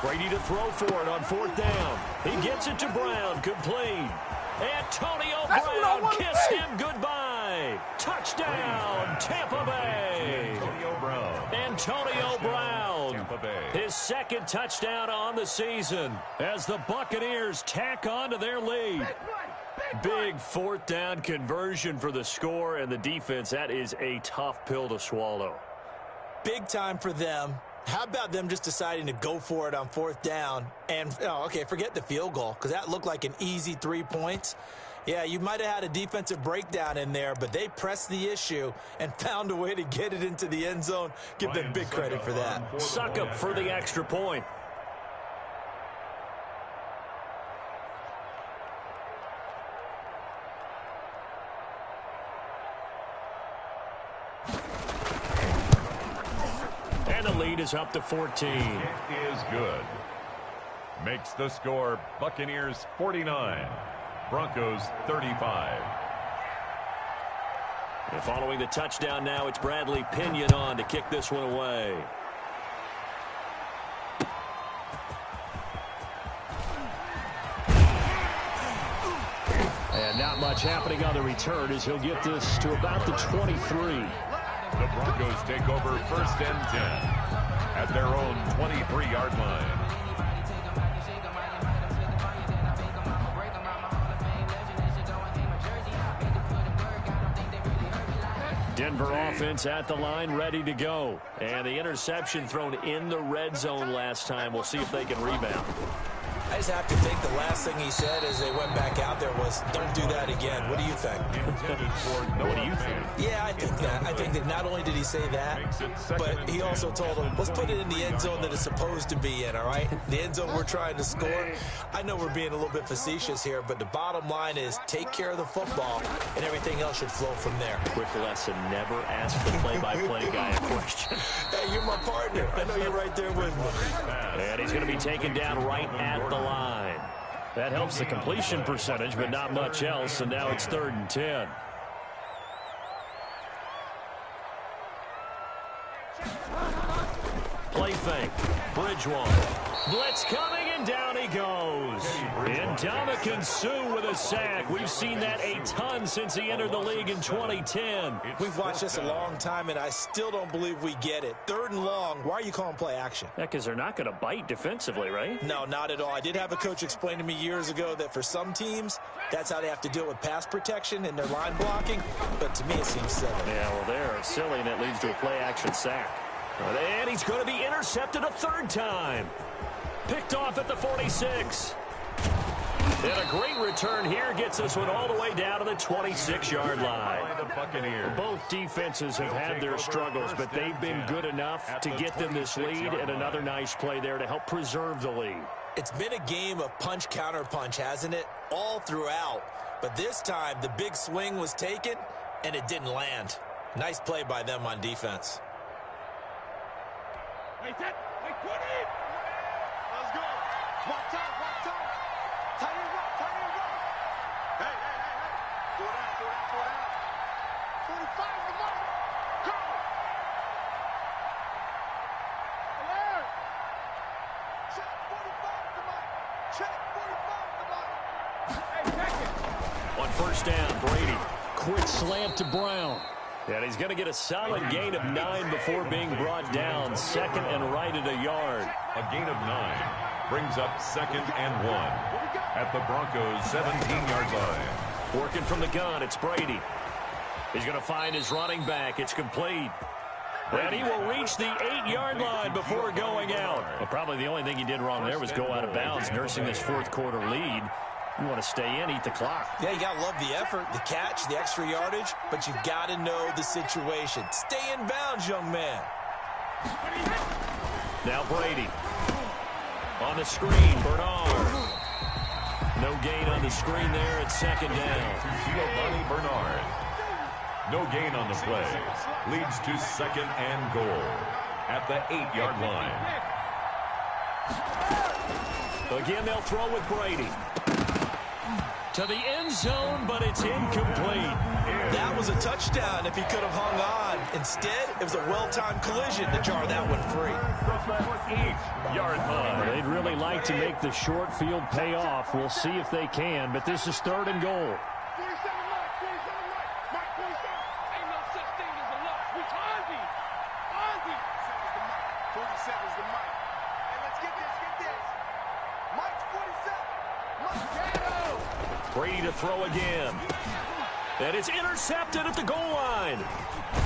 Brady to throw for it on 4th down. He gets it to Brown. Complete. Antonio Brown kissed him goodbye. Touchdown, Tampa Bay. Antonio Brown. Tampa Bay. His 2nd touchdown on the season as the Buccaneers tack on to their lead. Big 4th down conversion for the score, and the defense, that is a tough pill to swallow. Big time for them. How about them just deciding to go for it on 4th down? And, forget the field goal, because that looked like an easy 3 points. Yeah, you might have had a defensive breakdown in there, but they pressed the issue and found a way to get it into the end zone. Give them big credit for that. Succop for the extra point. And the lead is up to 14. It is good. Makes the score Buccaneers 49. Broncos 35. And following the touchdown now, it's Bradley Pinion on to kick this one away. And not much happening on the return as he'll get this to about the 23. The Broncos take over 1st and 10 at their own 23-yard line. Denver offense at the line, ready to go. And the interception thrown in the red zone last time. We'll see if they can rebound. I just have to think the last thing he said as they went back out there was, don't do that again. What do you think? What do you think? Yeah, I think that. I think that not only did he say that, but he also told them, let's put it in the end zone that it's supposed to be in, all right? The end zone we're trying to score. I know we're being a little bit facetious here, but the bottom line is take care of the football, and everything else should flow from there. Quick lesson, never ask the play-by-play guy a question. Hey, you're my partner. I know you're right there with me. And he's going to be taken down right at the line. That helps the completion percentage, but not much else, and now it's 3rd and 10. Play fake. Bridgewater. Blitz coming, and down he goes. Ndamukong Suh with a sack. We've seen that a ton since he entered the league in 2010. We've watched this a long time, and I still don't believe we get it. 3rd and long. Why are you calling play action? Yeah, because they're not going to bite defensively, right? No, not at all. I did have a coach explain to me years ago that for some teams, that's how they have to deal with pass protection and their line blocking. But to me, it seems silly. Yeah, well, they're silly, and it leads to a play action sack. And he's going to be intercepted a 3rd time. Picked off at the 46. And a great return here gets this one all the way down to the 26-yard line. Both defenses have had their struggles, but they've been good enough to get them this lead, and another nice play there to help preserve the lead. It's been a game of punch-counter-punch, hasn't it? All throughout. But this time, the big swing was taken, and it didn't land. Nice play by them on defense. Let's go. Walk time. Tight end rock. Hey. Go down. 45 the mark. Go. Alert. Check 45 the mark. Check 45 the mark. Hey, check it. On first down, Brady. Quick slant to Brown. And he's going to get a solid gain of 9 before being brought down. Second and right at a yard. A gain of 9 brings up 2nd and 1 at the Broncos' 17-yard line. Working from the gun, it's Brady. He's going to find his running back. It's complete. And he will reach the 8-yard line before going out. Well, probably the only thing he did wrong there was go out of bounds, nursing this fourth-quarter lead. You want to stay in, eat the clock. Yeah, you got to love the effort, the catch, the extra yardage, but you got to know the situation. Stay in bounds, young man. Now Brady. On the screen, Bernard. No gain on the screen there at second down. Giovanni Bernard. No gain on the play. Leads to 2nd and goal at the 8-yard line. Again, they'll throw with Brady. To the end zone, but it's incomplete. That was a touchdown if he could have hung on. Instead, it was a well-timed collision to jar that one free. 8-yard line. They'd really like to make the short field pay off. We'll see if they can, but this is 3rd and goal. 47 Mike, 47 Mike, Mike 47. Ain't no such thing as a loss. We Ozzy. 47's the Mike. Hey, let's get this. Mike's 47. Mike Gatto. Brady to throw again. And it's intercepted at the goal line.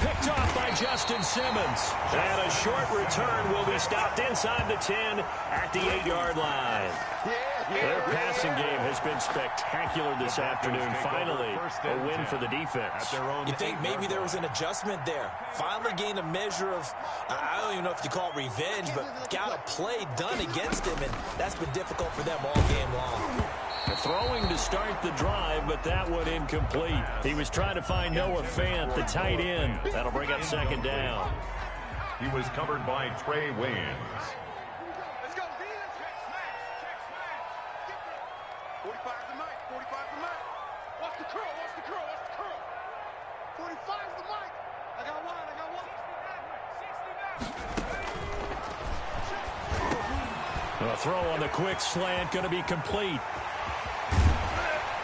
Picked off by Justin Simmons. And a short return will be stopped inside the 10 at the 8-yard line. Their passing game has been spectacular this afternoon. Finally, a win for the defense. You think maybe there was an adjustment there. Finally gained a measure of, I don't even know if you call it revenge, but got a play done against him, and that's been difficult for them all game long. Throwing to start the drive, but that one incomplete. He was trying to find Noah Fant, the tight end. That'll bring up 2nd down. He was covered by Trey Waynes. Let's go, D. Check smash. 45 the Mike, 45 the Mike. What's the curl? 45 the Mike. I got one. A throw on the quick slant, going to be complete.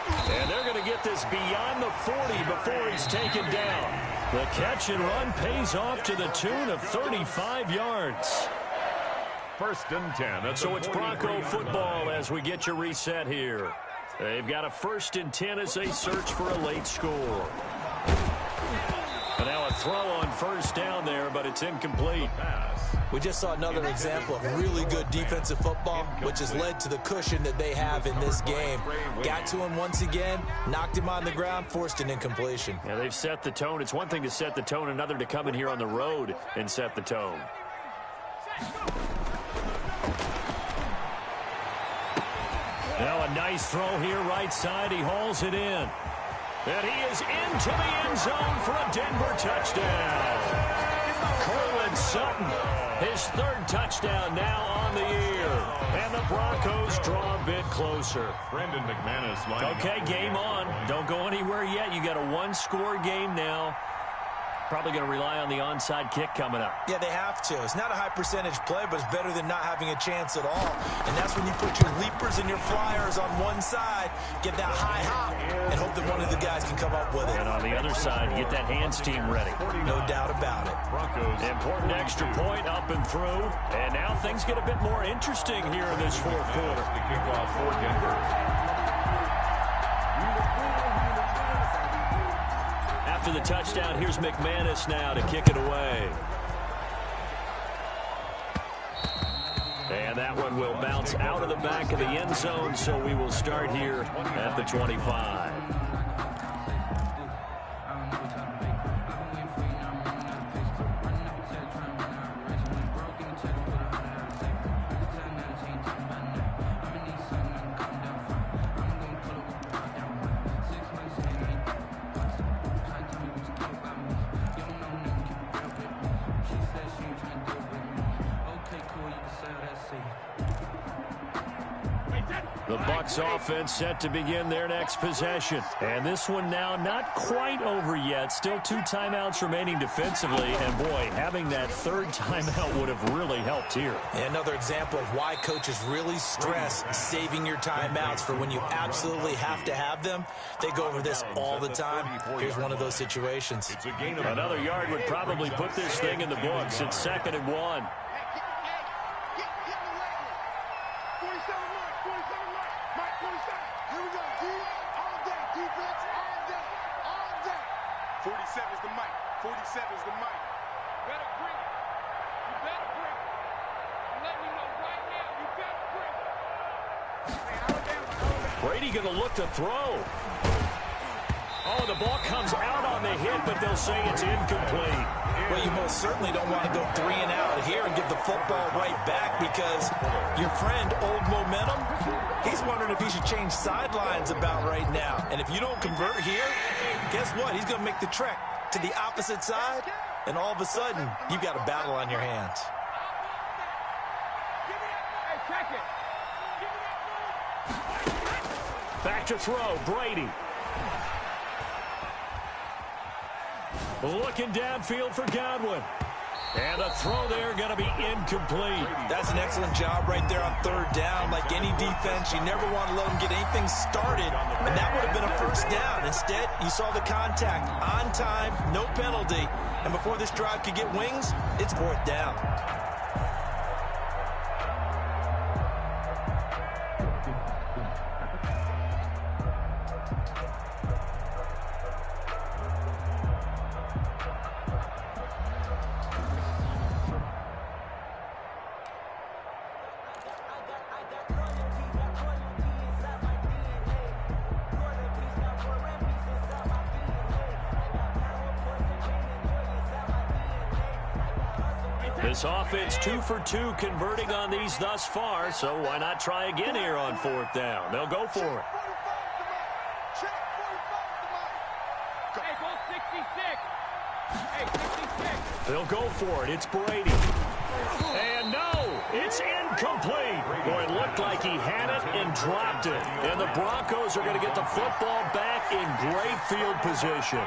And they're going to get this beyond the 40 before he's taken down. The catch and run pays off to the tune of 35 yards. 1st and 10. So it's Bronco football as we get your reset here. They've got a 1st and 10 as they search for a late score. And now a throw on first down there, but it's incomplete. We just saw another example of really good defensive football, which has led to the cushion that they have in this game. Got to him once again, knocked him on the ground, forced an incompletion. Yeah, they've set the tone. It's one thing to set the tone, another to come in here on the road and set the tone. Now a nice throw here, right side. He hauls it in. And he is into the end zone for a Denver touchdown. Cortland Sutton, his 3rd touchdown now on the year. And the Broncos draw a bit closer. Brandon McManus lining Okay, up. game on. Don't go anywhere yet. You got a 1-score game now. Probably going to rely on the onside kick coming up. Yeah, they have to. It's not a high percentage play, but it's better than not having a chance at all. And that's when you put your leapers and your flyers on one side, get that high hop, and hope that one of the guys can come up with it. And on the other side, get that hands team ready. No doubt about it. Broncos. Important extra point up and through. And now things get a bit more interesting here in this 4th quarter. The kickoff for Denver. After the touchdown, here's McManus now to kick it away. And that one will bounce out of the back of the end zone, so we will start here at the 25. The Bucs offense set to begin their next possession. And this one now not quite over yet. Still 2 timeouts remaining defensively. And, boy, having that 3rd timeout would have really helped here. Another example of why coaches really stress saving your timeouts for when you absolutely have to have them. They go over this all the time. Here's one of those situations. Another yard would probably put this thing in the books. It's 2nd and 1. Brady going to look to throw. Oh, the ball comes out on the hit, but they'll say it's incomplete. Well, you most certainly don't want to go 3 and out here and give the football right back because your friend, Old Momentum, he's wondering if he should change sidelines about right now. And if you don't convert here, guess what? He's going to make the trek to the opposite side, and all of a sudden, you've got a battle on your hands. Back to throw, Brady. Looking downfield for Godwin. And a throw there going to be incomplete. That's an excellent job right there on 3rd down. Like any defense, you never want to let them get anything started. And that would have been a 1st down. Instead, you saw the contact on time, no penalty. And before this drive could get wings, it's 4th down. This offense 2 for 2 converting on these thus far, so why not try again here on 4th down? They'll go for it. They'll go for it. It's Brady. And no, it's incomplete. Boy, it looked like he had it and dropped it. And the Broncos are going to get the football back in great field position.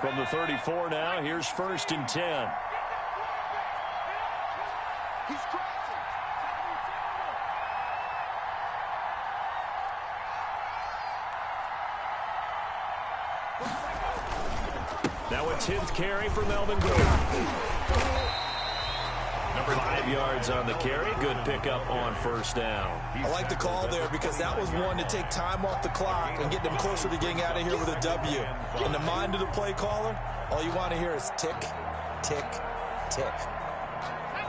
From the 34 now, here's 1st and 10. Now a 10th carry for Melvin Gordon. 5 yards on the carry. Good pickup on 1st down. I like the call there because that was one to take time off the clock and get them closer to getting out of here with a W. In the mind of the play caller, all you want to hear is tick, tick, tick.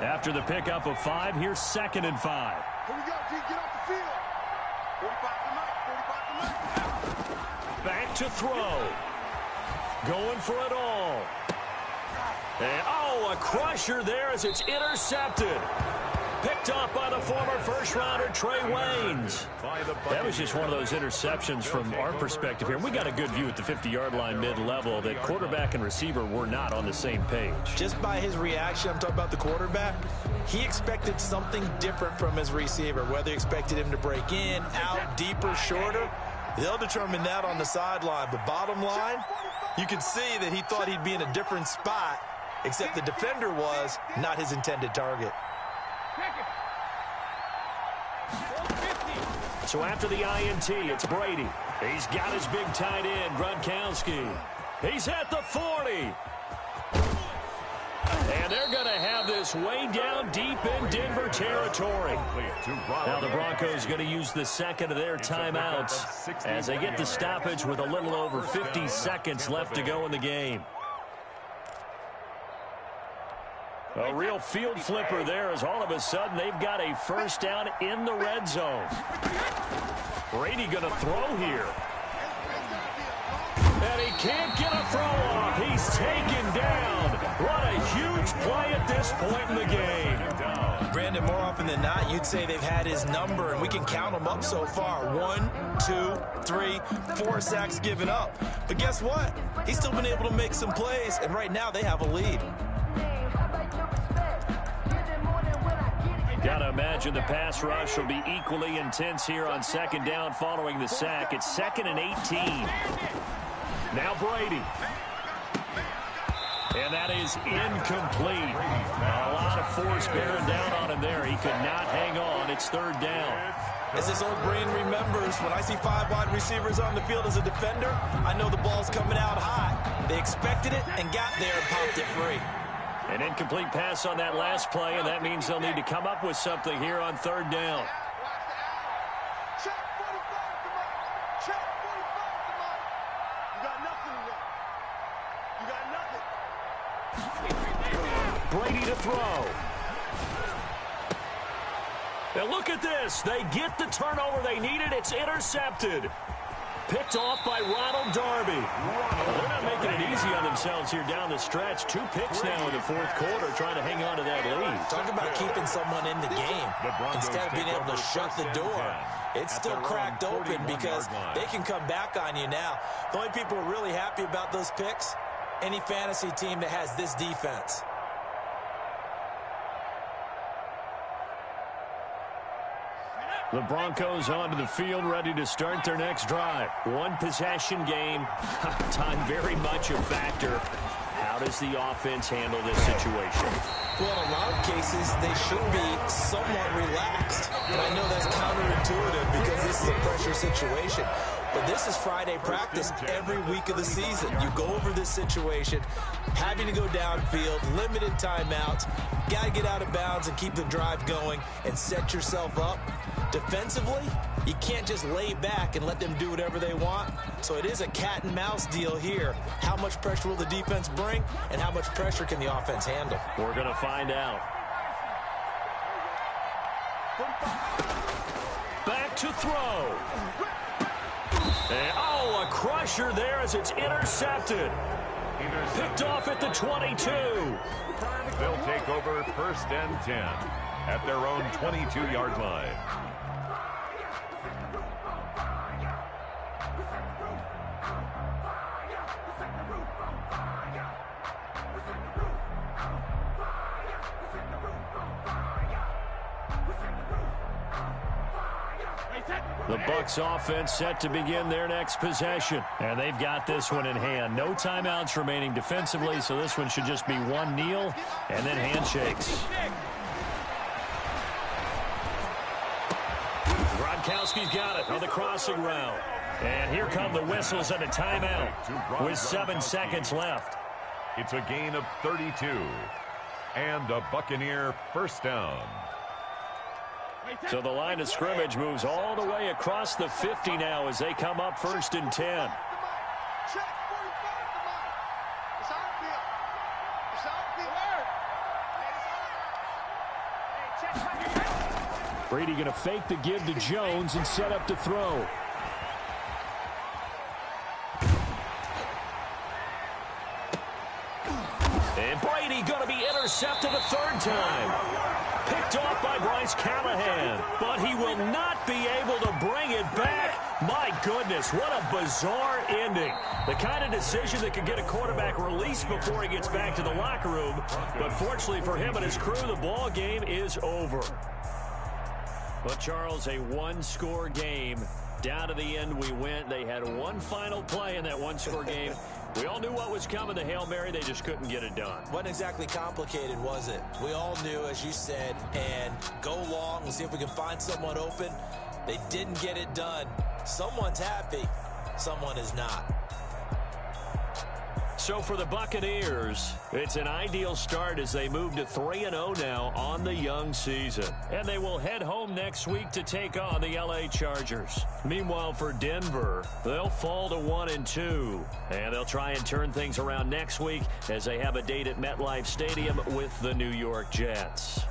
After the pickup of 5, here's 2nd and 5. Here we go, G. Get off the field. 45 to 9. 45 to 9. Back to throw. Going for it all. And, oh, a crusher there as it's intercepted. Picked off by the former first-rounder Trey Waynes. That was just one of those interceptions from our perspective here. We got a good view at the 50-yard line mid-level that quarterback and receiver were not on the same page. Just by his reaction, I'm talking about the quarterback, he expected something different from his receiver, whether he expected him to break in, out, deeper, shorter. They'll determine that on the sideline. But bottom line, you can see that he thought he'd be in a different spot, except the defender was not his intended target. So after the INT, it's Brady. He's got his big tight end, Gronkowski. He's at the 40. And they're going to have this way down deep in Denver territory. Now the Broncos going to use the 2nd of their timeouts as they get the stoppage with a little over 50 seconds left to go in the game. A real field flipper there as all of a sudden they've got a 1st down in the red zone. Brady going to throw here. And he can't get a throw off. He's taken down. What a huge play at this point in the game. Brandon, more often than not, you'd say they've had his number, and we can count them up so far. 1, 2, 3, 4 sacks given up. But guess what? He's still been able to make some plays, and right now they have a lead. Got to imagine the pass rush will be equally intense here on second down following the sack. It's 2nd and 18. Now Brady. And that is incomplete. A lot of force bearing down on him there. He could not hang on. It's 3rd down. As this old brain remembers, when I see 5 wide receivers on the field as a defender, I know the ball's coming out high. They expected it and got there and popped it free. An incomplete pass on that last play, and that means they'll need to come up with something here on 3rd down. Check 45 to Mike. Check 45 to Mike. You got nothing today. You got nothing. Brady to throw. Now look at this. They get the turnover they needed. It's intercepted. Picked off by Ronald Darby. They're not making it easy on themselves here down the stretch. 2 picks now in the 4th quarter trying to hang on to that lead. Talk about keeping someone in the game instead of being able to shut the door. It's still cracked open because they can come back on you now. The only people who are really happy about those picks, any fantasy team that has this defense. The Broncos onto the field, ready to start their next drive. 1 possession game. Time very much a factor. How does the offense handle this situation? Well, in a lot of cases, they should be somewhat relaxed. And I know that's counterintuitive because this is a pressure situation. But this is Friday practice every week of the season. You go over this situation, having to go downfield, limited timeouts, got to get out of bounds and keep the drive going and set yourself up. Defensively, you can't just lay back and let them do whatever they want. So it is a cat and mouse deal here. How much pressure will the defense bring and how much pressure can the offense handle? We're going to find out. Back to throw. And, a crusher there as it's intercepted. Picked off at the 22. They'll take over 1st and 10 at their own 22-yard line. The Bucs offense set to begin their next possession. And they've got this one in hand. No timeouts remaining defensively, so this one should just be 1 kneel and then handshakes. Gronkowski's got it on the crossing route. And here come the whistles and a timeout with 7 seconds left. It's a gain of 32 and a Buccaneer 1st down. So the line of scrimmage moves all the way across the 50 now as they come up 1st and 10. Check 45 to Mike. It's outfield. It's outfield. Brady going to fake the give to Jones and set up to throw. And Brady going to be intercepted a 3rd time. Picked off by Bryce Callahan, but he will not be able to bring it back. My goodness, what a bizarre ending. The kind of decision that could get a quarterback released before he gets back to the locker room. But fortunately for him and his crew, the ball game is over. But Charles, a 1-score game. Down to the end we went. They had 1 final play in that 1-score game. We all knew what was coming, the Hail Mary. They just couldn't get it done. Wasn't exactly complicated, was it? We all knew, as you said, and go long and see if we can find someone open. They didn't get it done. Someone's happy. Someone is not. So for the Buccaneers, it's an ideal start as they move to 3-0 now on the young season. And they will head home next week to take on the LA Chargers. Meanwhile, for Denver, they'll fall to 1-2. And they'll try and turn things around next week as they have a date at MetLife Stadium with the New York Jets.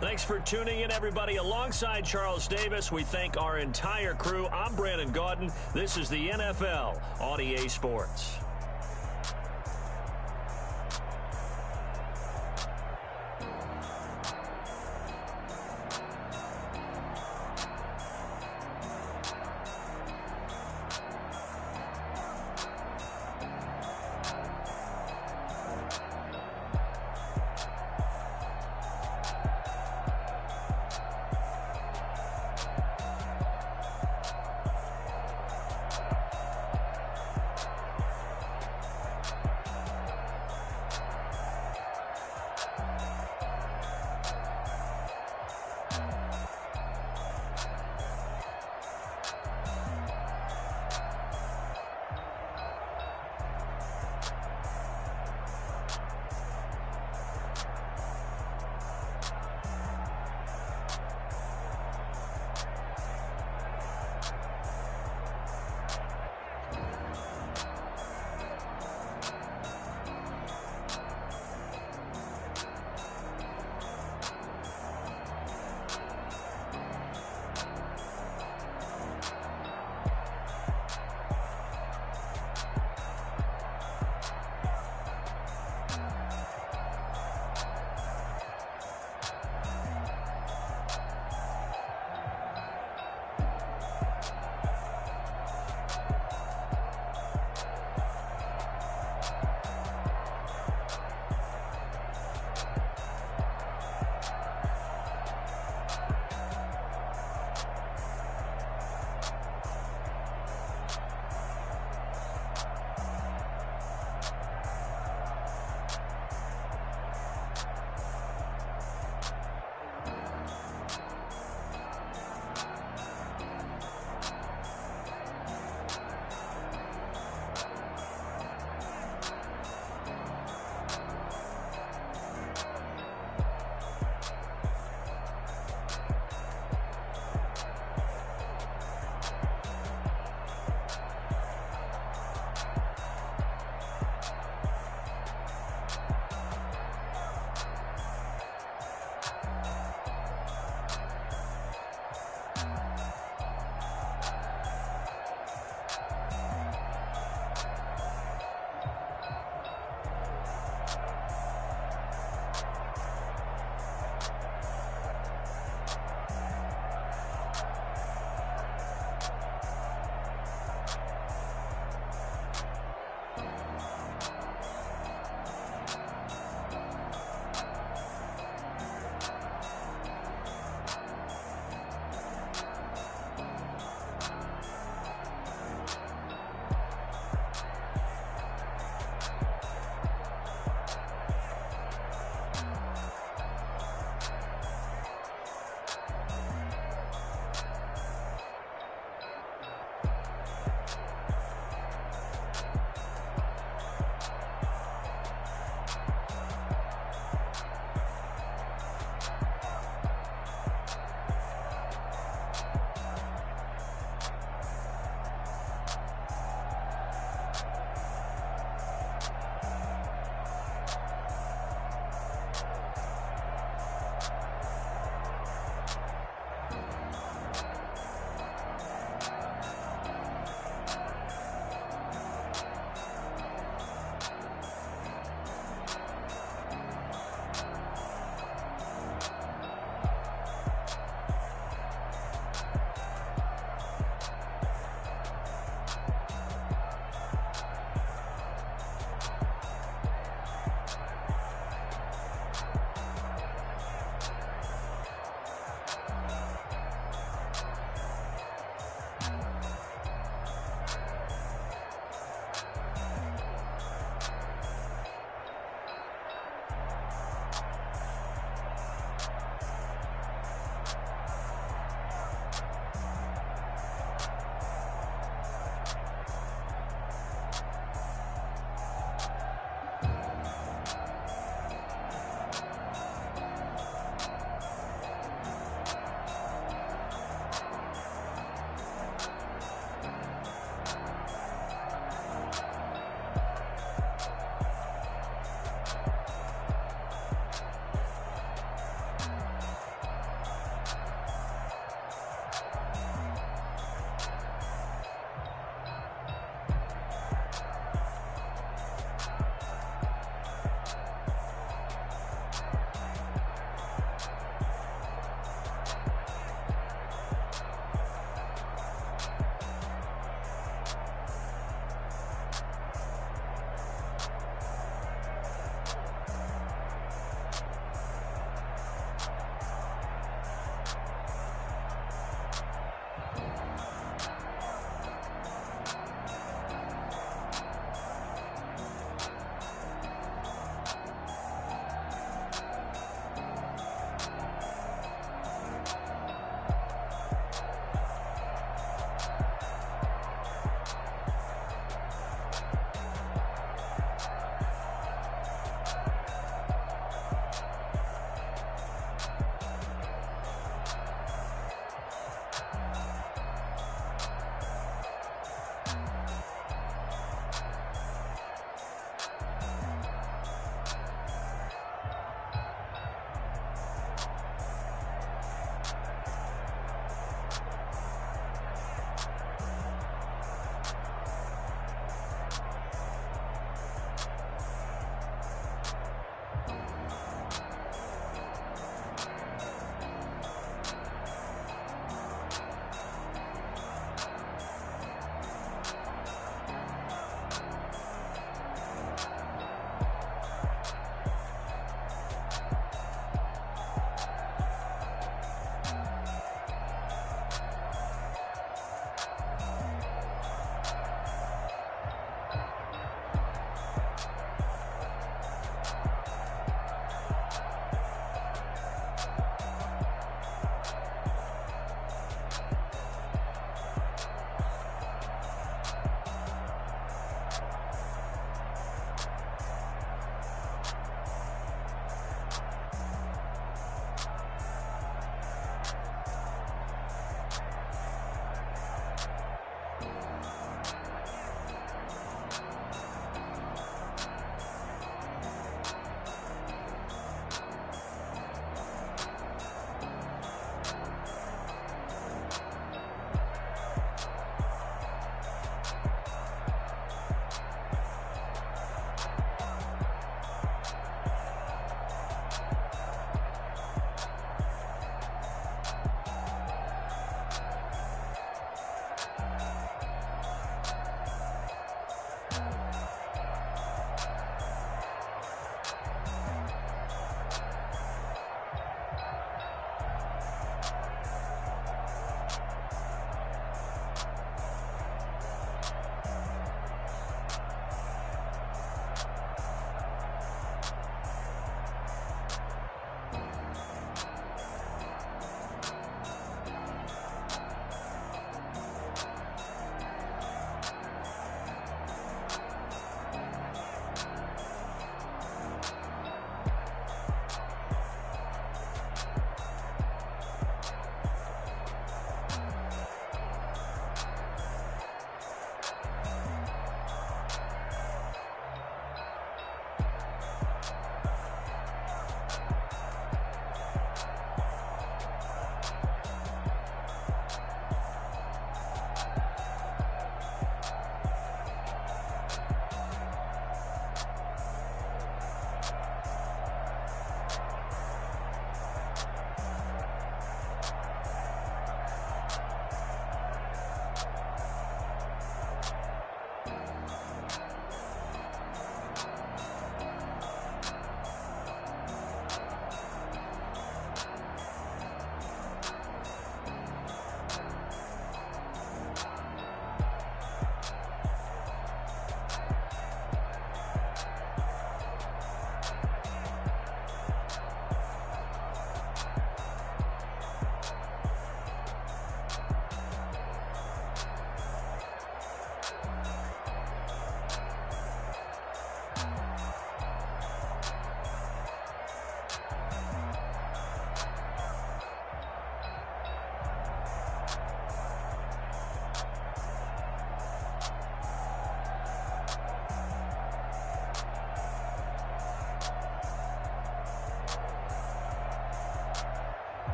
Thanks for tuning in, everybody. Alongside Charles Davis, we thank our entire crew. I'm Brandon Gaudin. This is the NFL on EA Sports.